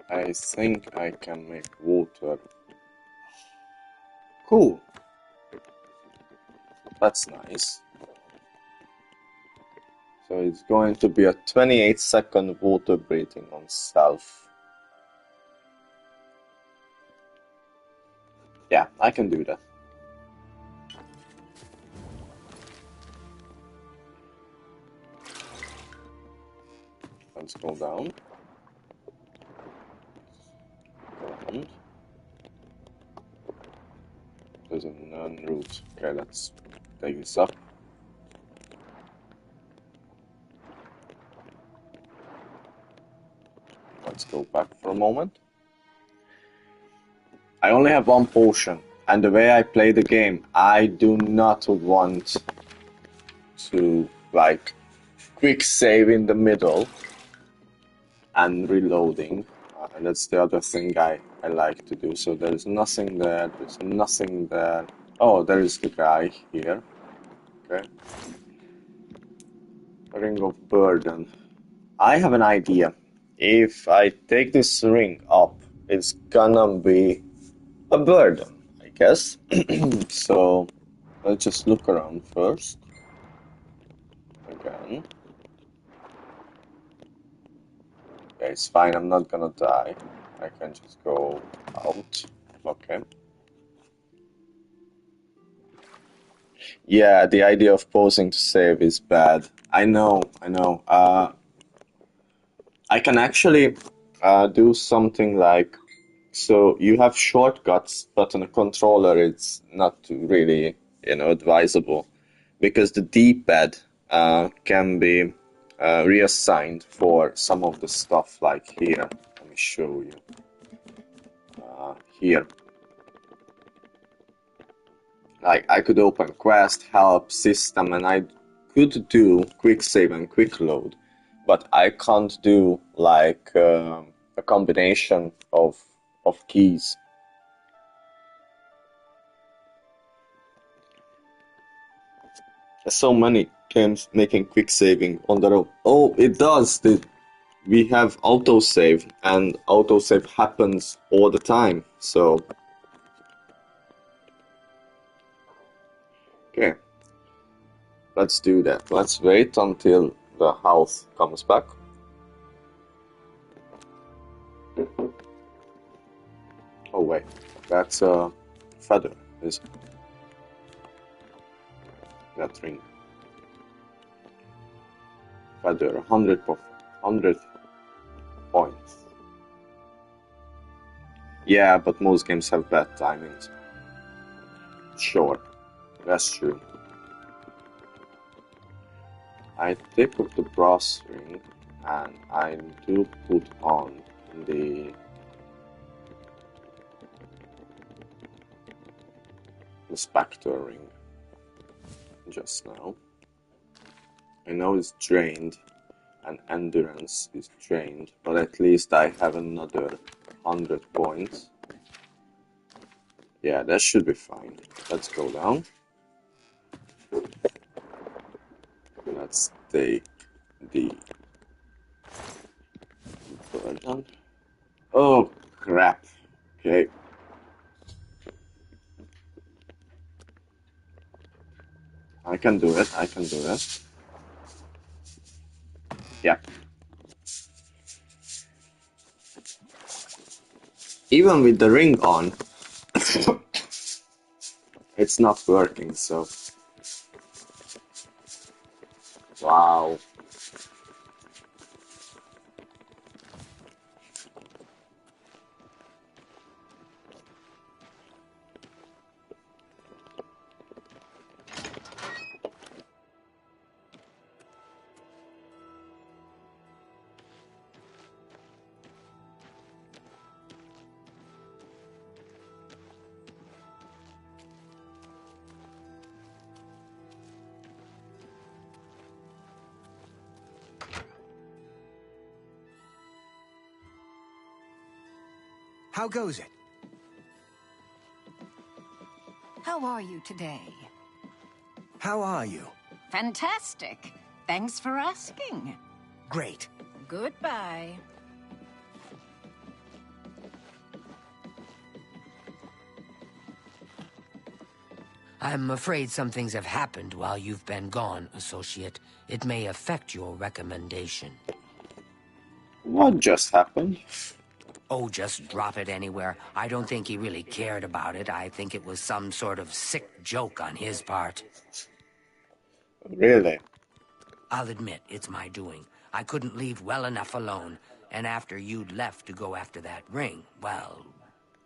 Speaker 8: I think I can make water. Cool. That's nice. So it's going to be a 28-second water breathing on self. Yeah, I can do that. Let's go down. Around. There's a none route. Okay, let's take this up. Let's go back for a moment. I only have one potion, and the way I play the game, I do not want to, like, quick save in the middle and reloading. And that's the other thing I like to do. So there's nothing there, there's nothing there. Oh, there is the guy here. Okay. Ring of Burden. I have an idea. If I take this ring up, it's gonna be a burden, I guess. So let's just look around first. Again. Okay, it's fine, I'm not gonna die. I can just go out. Okay. Yeah, the idea of pausing to save is bad. I know. I can actually do something like, so you have shortcuts, but on a controller it's not really, advisable, because the D-pad can be reassigned for some of the stuff, like here. Let me show you. Here. Like, I could open quest, help, system, and I could do quick save and quick load, but I can't do like a combination of keys. There's so many games making quick saving on their own. Oh, it does. We have autosave, and autosave happens all the time. So, okay, let's do that. Let's wait until the health comes back. Oh wait, that's a feather, is it? That ring. feather, 100 points. Yeah, but most games have bad timings. Sure, that's true. I take up the brass ring and I do put on the Spectre ring just now. I know it's drained and endurance is drained, but at least I have another 100 points. Yeah, that should be fine. Let's go down. Let's take the burden. Oh crap. Okay. I can do it. I can do it. Yeah. Even with the ring on, it's not working, so... Wow.
Speaker 2: How goes it?
Speaker 4: How are you today?
Speaker 2: How are you?
Speaker 4: Fantastic. Thanks for asking.
Speaker 2: Great.
Speaker 4: Goodbye.
Speaker 6: I'm afraid some things have happened while you've been gone, Associate. It may affect your recommendation.
Speaker 8: What just happened?
Speaker 6: Oh, just drop it anywhere. I don't think he really cared about it. I think it was some sort of sick joke on his part.
Speaker 8: Really?
Speaker 6: I'll admit, it's my doing. I couldn't leave well enough alone. And after you'd left to go after that ring, well...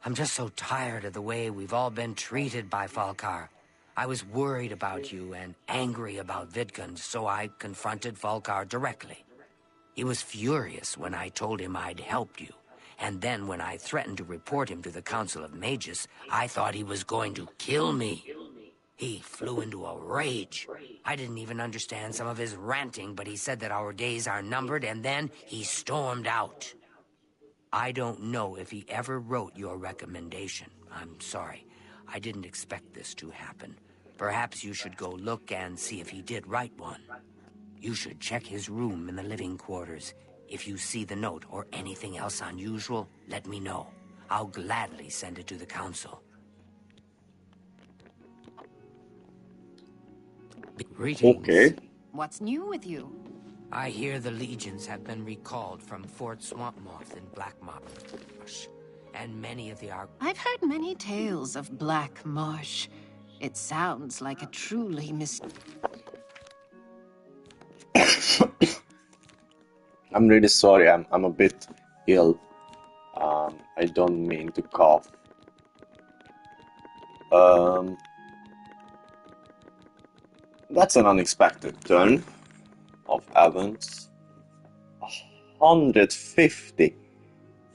Speaker 6: I'm just so tired of the way we've all been treated by Falkar. I was worried about you and angry about Vidkund, so I confronted Falkar directly. He was furious when I told him I'd helped you. And then when I threatened to report him to the Council of Mages, I thought he was going to kill me. He flew into a rage. I didn't even understand some of his ranting, but he said that our days are numbered, and then he stormed out. I don't know if he ever wrote your recommendation. I'm sorry. I didn't expect this to happen. Perhaps you should go look and see if he did write one. You should check his room in the living quarters. If you see the note or anything else unusual, let me know. I'll gladly send it to the council. Greetings.
Speaker 8: Okay.
Speaker 4: What's new with you?
Speaker 6: I hear the legions have been recalled from Fort Swampmoth in Black Marsh, and many of the
Speaker 4: I've heard many tales of Black Marsh. It sounds like a truly
Speaker 8: I'm really sorry, I'm a bit ill. I don't mean to cough. That's an unexpected turn of events. 150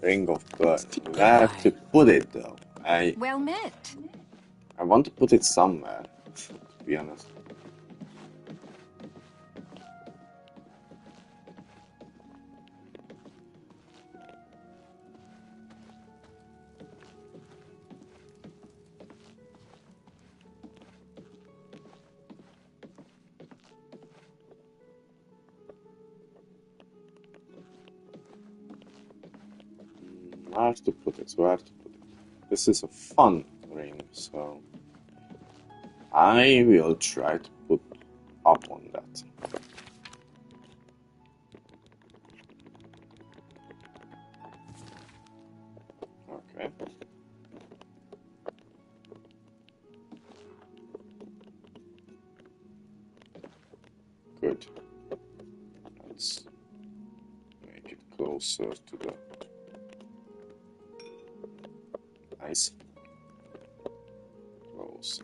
Speaker 8: Ring of Burn. Where to put it though?
Speaker 4: Well met.
Speaker 8: I want to put it somewhere, to be honest. Where to put it? Where to put it? This is a fun ring, so I will try to put up on that. Okay. Good. closer to the... Nice. Closer.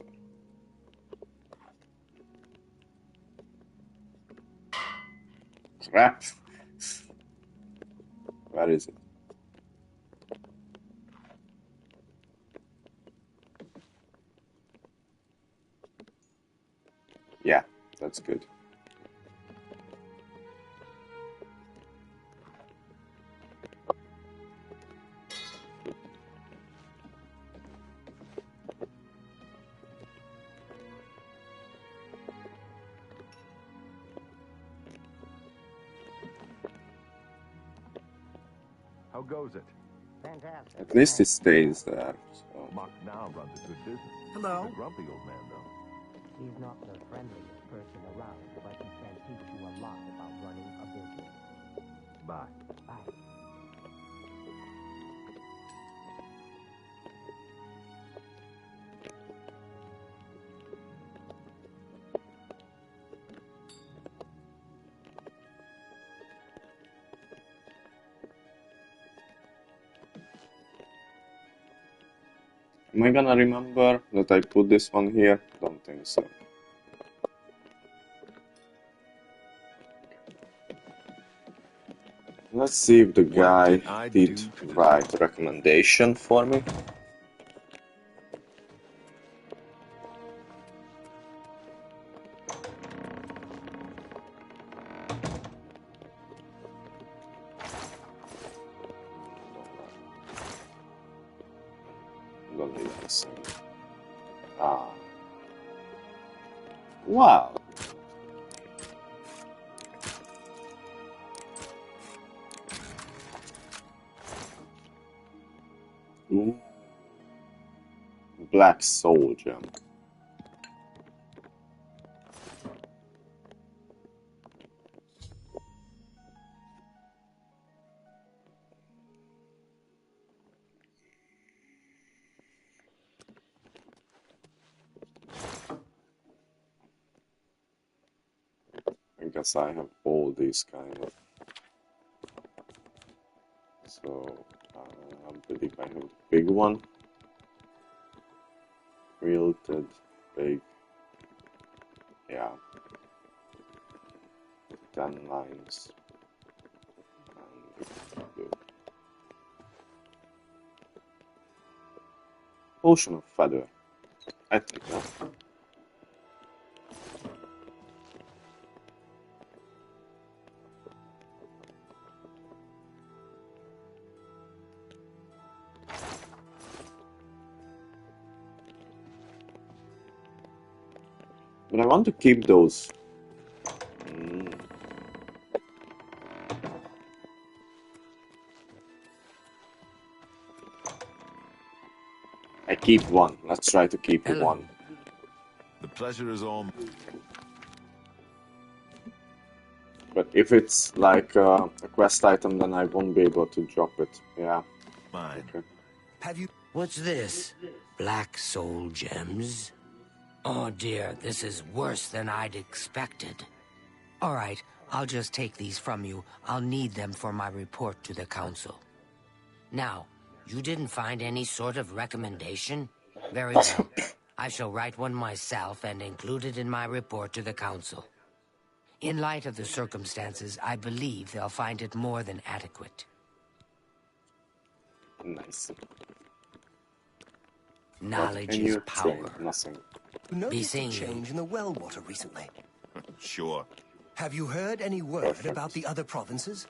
Speaker 8: Crap! Where is it? Yeah, that's good.
Speaker 3: How goes it?
Speaker 9: Fantastic.
Speaker 8: At least it stays there. So.
Speaker 3: Mock now runs a good business.
Speaker 5: Hello?
Speaker 3: He's a grumpy old man, though.
Speaker 9: He's not the friendliest person around, but he can teach you a lot about running a business.
Speaker 3: Bye.
Speaker 9: Bye.
Speaker 8: Am I gonna remember that I put this one here? Don't think so. Let's see if the guy did write a recommendation for me. Don't need this. Ah. Wow. Ooh. Black soul gem. I guess I have all these kind of. So I believe I have the big one. Quilted, big. Yeah. 10 lines. And blue. Potion of feather. I think that. But I want to keep those. I keep one. Let's try to keep one.
Speaker 3: The pleasure is all.
Speaker 8: But if it's like a quest item, then I won't be able to drop it. Yeah.
Speaker 3: Mine.
Speaker 8: Okay.
Speaker 2: Have you...
Speaker 6: What's this? Black soul gems? Oh dear, this is worse than I'd expected. All right, I'll just take these from you. I'll need them for my report to the council. Now, you didn't find any sort of recommendation? Very well. I shall write one myself and include it in my report to the council. In light of the circumstances, I believe they'll find it more than adequate.
Speaker 8: Nice.
Speaker 6: Knowledge is power.
Speaker 8: Nothing.
Speaker 2: You noticed a change in the well water recently?
Speaker 3: Sure.
Speaker 2: Have you heard any word about the other provinces?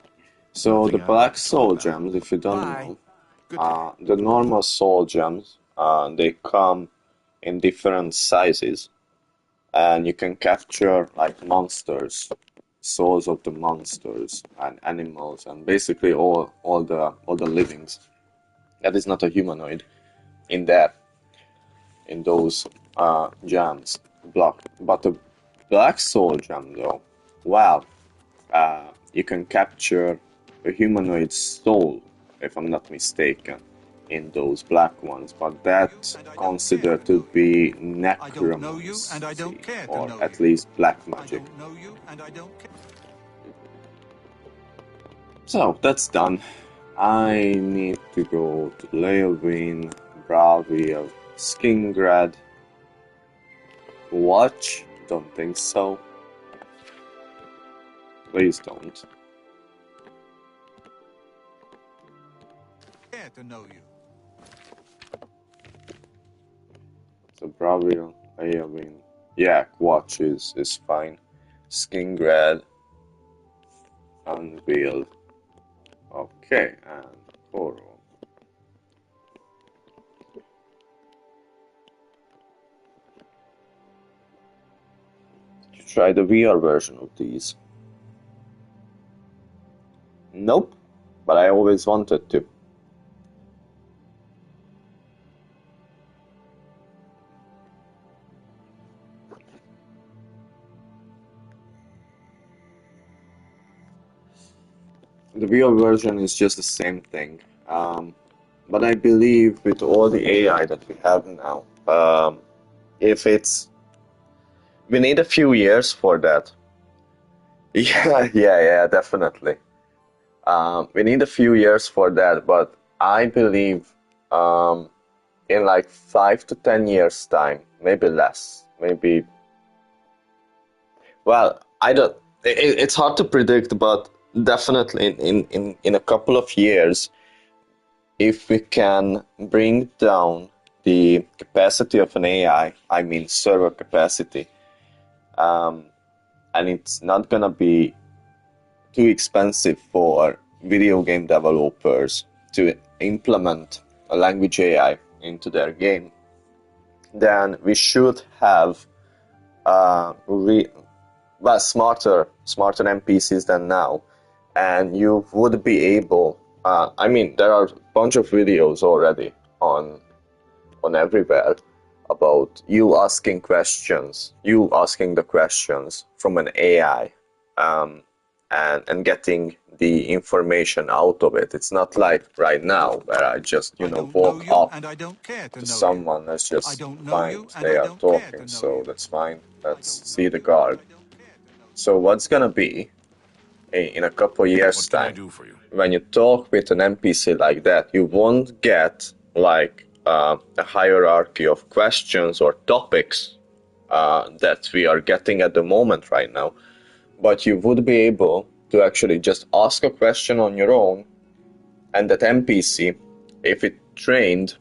Speaker 8: So the black soul gems, if you don't know, the normal soul gems, they come in different sizes, and you can capture like monsters, souls of the monsters and animals, and basically all the livings that is not a humanoid in there, in those gems. But the black soul gem though, well, you can capture a humanoid soul, if I'm not mistaken, in those black ones, but that's considered to be necromancy, or at least black magic. So, that's done. I need to go to Leovin, Bravia, Skingrad. Watch? Don't think so. Please don't.
Speaker 10: Care to know you.
Speaker 8: So Bravia, Leovin. Yeah, Watch is fine. Skingrad. Unveil. Okay, and Koro. You try the VR version of these? Nope, but I always wanted to. The VR version is just the same thing. But I believe with all the AI that we have now, if it's... We need a few years for that. Yeah, definitely. We need a few years for that, but I believe in like 5 to 10 years time, maybe less, maybe... Well, I don't... It's hard to predict, but definitely in a couple of years, if we can bring down the capacity of an AI, I mean server capacity, and it's not gonna be too expensive for video game developers to implement a language AI into their game, then we should have smarter NPCs than now, and you would be able. I mean, there are a bunch of videos already on everywhere about you asking the questions from an AI, and getting the information out of it. It's not like right now where I just walk up to someone. Let's just find they are talking, so that's fine. Let's see the guard. So what's gonna be in a couple years time, when you talk with an NPC like that, you won't get like a hierarchy of questions or topics that we are getting at the moment right now, but you would be able to actually just ask a question on your own, and that NPC, if it trained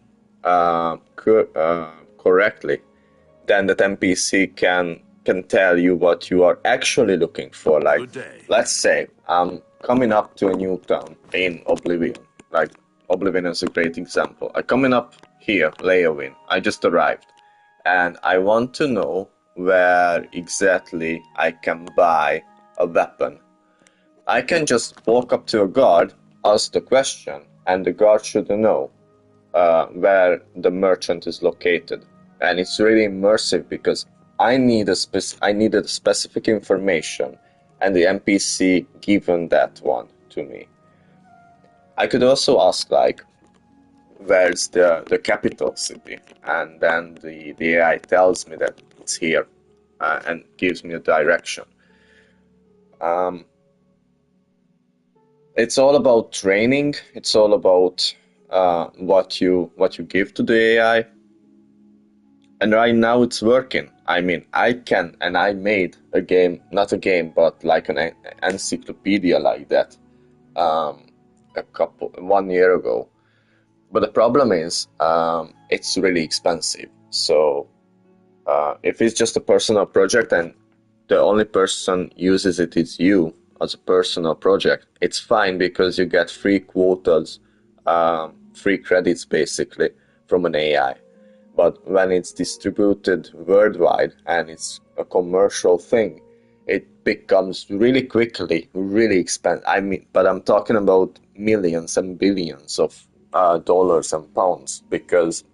Speaker 8: correctly, then that NPC can tell you what you are actually looking for. Like, let's say I'm coming up to a new town in Oblivion. Like, Oblivion is a great example. I'm coming up here, Leovin. I just arrived, and I want to know where exactly I can buy a weapon. I can just walk up to a guard, ask the question, and the guard should know where the merchant is located. And it's really immersive because I needed specific information, and the NPC given that one to me. I could also ask, like, where's the capital city, and then the AI tells me that it's here, and gives me a direction. It's all about training. It's all about what you give to the AI. And right now it's working. I mean, I made a game, not a game, but like an encyclopedia like that, 1 year ago. But the problem is, it's really expensive. So if it's just a personal project and the only person uses it is you as a personal project, it's fine because you get free quotas, free credits basically from an AI. But when it's distributed worldwide and it's a commercial thing, it becomes really quickly really expensive. I mean, but I'm talking about millions and billions of dollars and pounds, because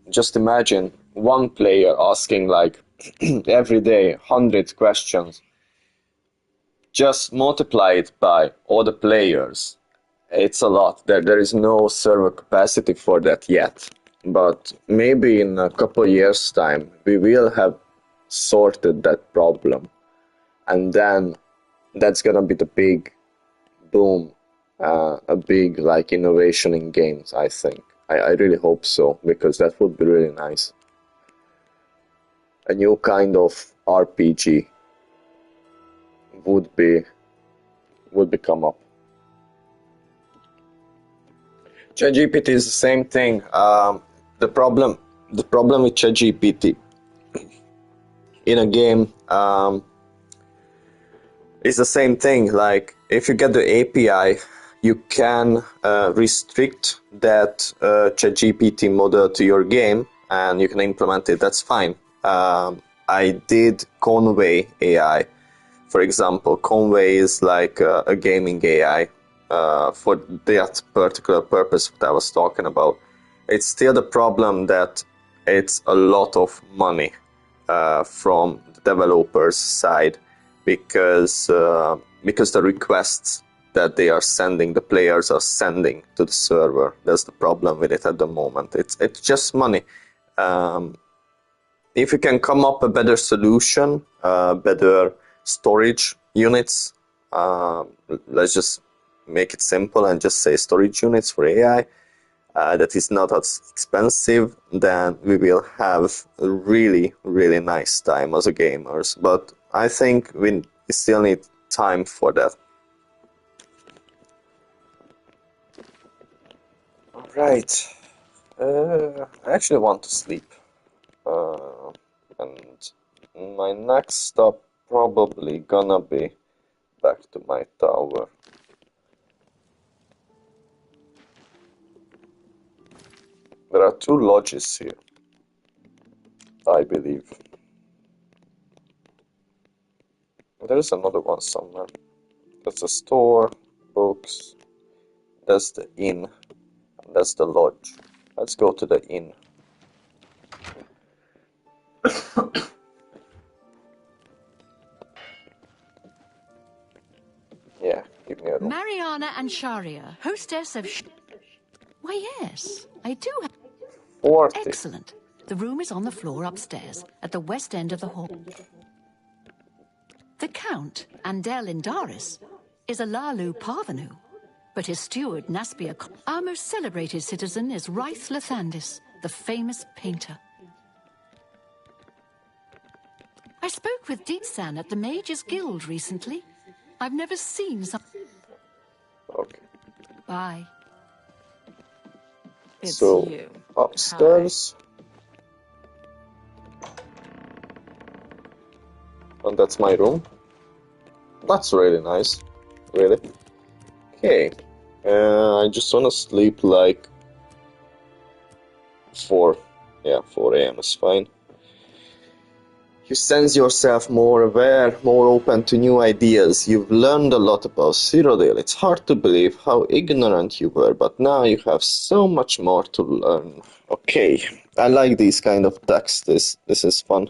Speaker 8: just imagine one player asking like every day 100 questions. Just multiply it by all the players. It's a lot. There is no server capacity for that yet. But maybe in a couple years' time, we will have sorted that problem. And then that's gonna be the big boom a big like innovation in games, I think. I really hope so, because that would be really nice. A new kind of RPG would come up. ChatGPT is the same thing. The problem with ChatGPT in a game is the same thing. Like, if you get the API, you can restrict that ChatGPT model to your game, and you can implement it. That's fine. I did Conway AI, for example. Conway is like a gaming AI for that particular purpose that I was talking about. It's still the problem that it's a lot of money from the developers' side, because the requests that they are sending, the players are sending to the server. That's the problem with it at the moment. It's just money. If you can come up a better solution, better storage units, let's just make it simple and just say storage units for AI, that is not as expensive, then we will have a really, really nice time as a gamers. But I think we still need time for that. Alright. I actually want to sleep. And my next stop probably gonna be back to my tower. There are 2 lodges here, I believe. There's another one somewhere. That's a store, books, that's the inn, and that's the lodge. Let's go to the inn. Yeah, give me a room.
Speaker 10: Mariana and Sharia, hostess of... Why, yes, I do have...
Speaker 8: 40.
Speaker 10: Excellent. The room is on the floor upstairs, at the west end of the hall. The Count, Andel Indaris, is a Lalu Parvenu, but his steward, Naspia... Our most celebrated citizen is Raith Lathandis, the famous painter. I spoke with Deetsan at the Mages Guild recently. I've never seen some...
Speaker 8: Okay.
Speaker 10: Bye.
Speaker 4: It's
Speaker 8: So,
Speaker 4: you.
Speaker 8: upstairs. And that's my room. That's really nice. Really. Okay. I just wanna sleep like 4. Yeah, 4 a.m. is fine. You sense yourself more aware, more open to new ideas. You've learned a lot about Cyrodiil. It's hard to believe how ignorant you were, but now you have so much more to learn. Okay, I like these kind of texts. This is fun.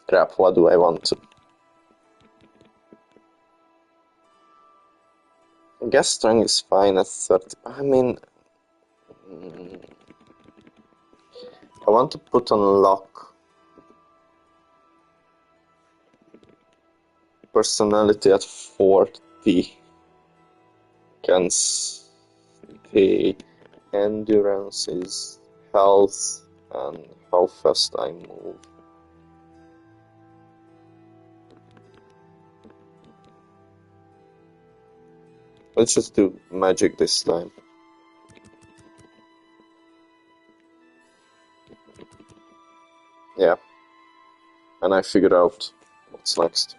Speaker 8: Crap, what do I want to... I guess strength is fine at 30. I mean... I want to put on lock personality at 40. Can stay endurance is health and how fast I move. Let's just do magic this time. Yeah. And I figured out what's next.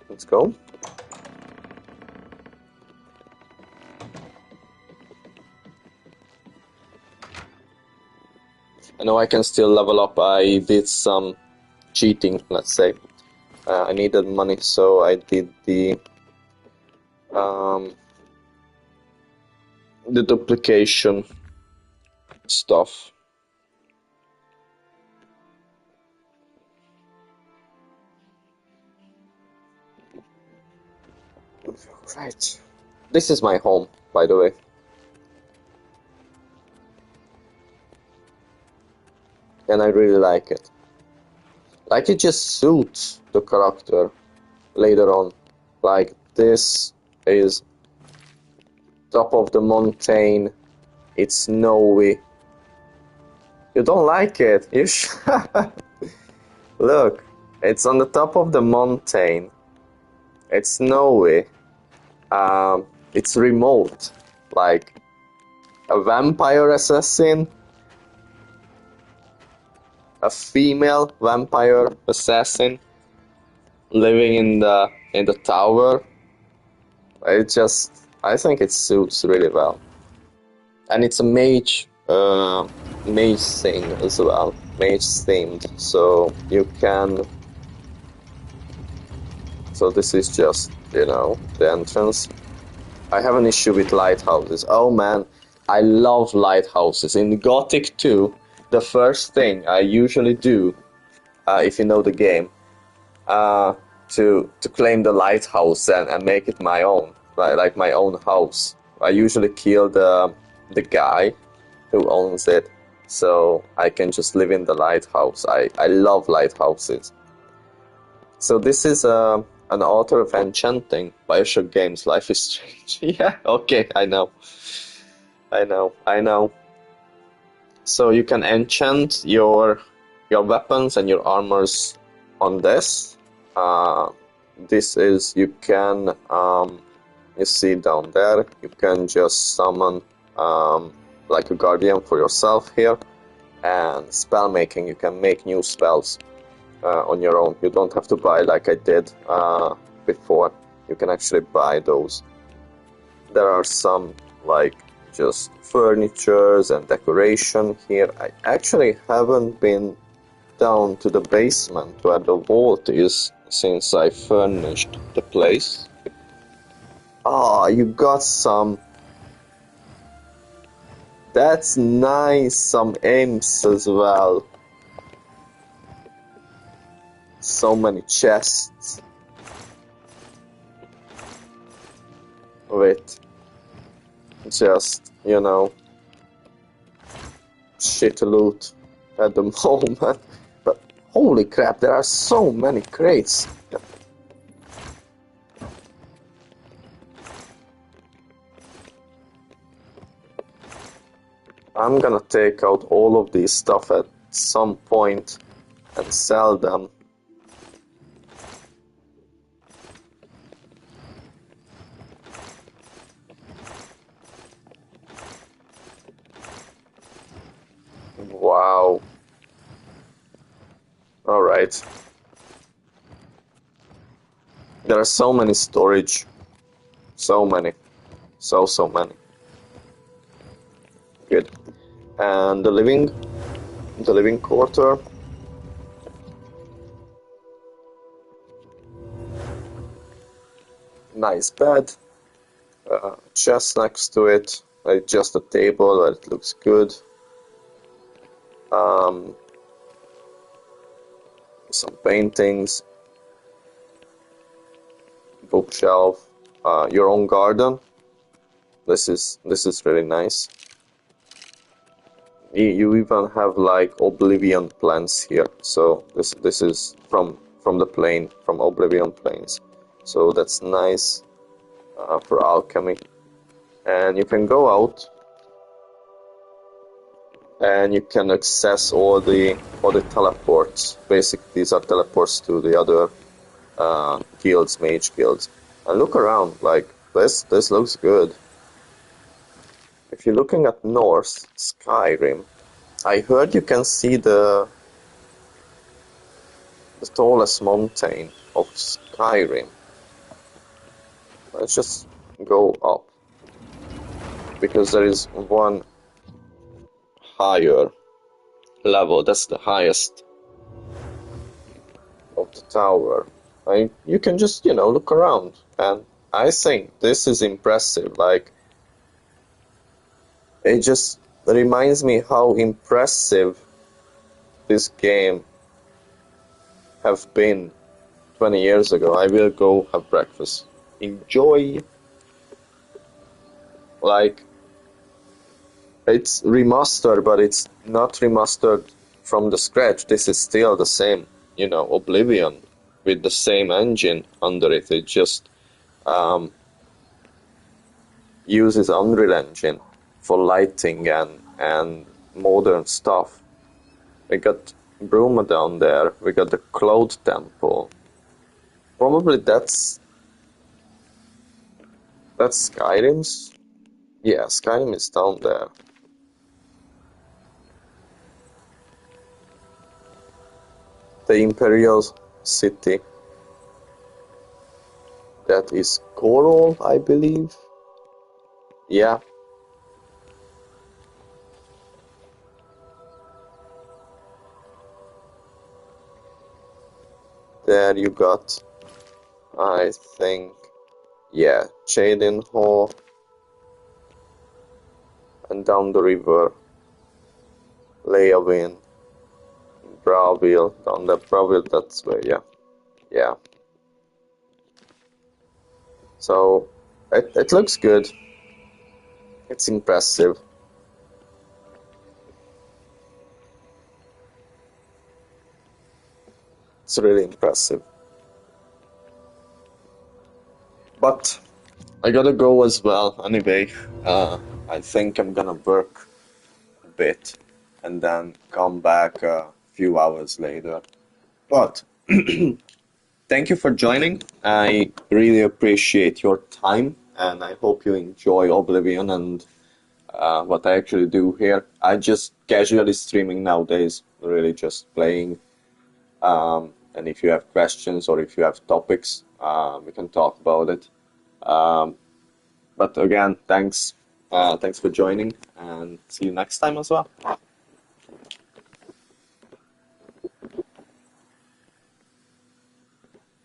Speaker 8: Let's go. I know I can still level up. I did some cheating, let's say. I needed money, so I did the duplication stuff. Right. This is my home, by the way. and I really like it. Like, it just suits the character later on. Like, this is top of the mountain, it's snowy. You don't like it? You Look, it's on the top of the mountain. It's snowy. It's remote. Like a vampire assassin, a female vampire assassin living in the tower. I think it suits really well. And it's a mage thing as well, mage themed, so you can. So this is just, the entrance. I have an issue with lighthouses. Oh man, I love lighthouses. In Gothic 2, the first thing I usually do, if you know the game, to claim the lighthouse and make it my own, like my own house. I usually kill the guy who owns it, so I can just live in the lighthouse. I love lighthouses. So this is an author of Enchanting, Bioshock Games, Life is Strange. Yeah, okay, I know. So you can enchant your weapons and your armors on this. This is, you can, you see down there, you can just summon like a guardian for yourself here, and spell making, you can make new spells on your own. You don't have to buy like I did before. You can actually buy those. There are some like just furnitures and decoration here. I actually haven't been down to the basement where the vault is since I furnished the place. Ah, you got some. That's nice, some imps as well. So many chests with just, shit loot at the moment. But holy crap, there are so many crates. I'm gonna take out all of these stuff at some point and sell them. Wow. Alright. There are so many storage. So many. So many. Good. And the living quarter. Nice bed. Chest next to it. Just a table, but it looks good. Some paintings. Bookshelf. Your own garden. This is really nice. You even have like Oblivion plants here. So this is from the plane, from Oblivion planes. So that's nice for alchemy. And you can go out and you can access all the teleports. Basically, these are teleports to the other guilds, mage guilds. And look around, like this looks good. If you're looking at North Skyrim, I heard you can see the tallest mountain of Skyrim. Let's just go up, because there is one higher level. That's the highest of the tower. You can just, look around, and I think this is impressive. Like, it just reminds me how impressive this game have been 20 years ago. I will go have breakfast. Enjoy. Like, it's remastered, but it's not remastered from the scratch. This is still the same, you know, Oblivion with the same engine under it. It just uses Unreal Engine for lighting and modern stuff. We got Bruma down there. We got the Cloud Temple. Probably that's Skyrim's. Yeah, Skyrim is down there. The Imperial City. That is Corol, I believe. Yeah. There you got, I think, yeah, Cheydinhal, and down the river, Leavin, Bravil, down the Bravil, that's where, yeah. So, it looks good. It's impressive. It's really impressive. But I gotta go as well anyway. I think I'm gonna work a bit and then come back a few hours later. But thank you for joining. I really appreciate your time, and I hope you enjoy Oblivion and what I actually do here. I just casually streaming nowadays, really just playing. And if you have questions or if you have topics, we can talk about it. But again, thanks for joining, and see you next time as well.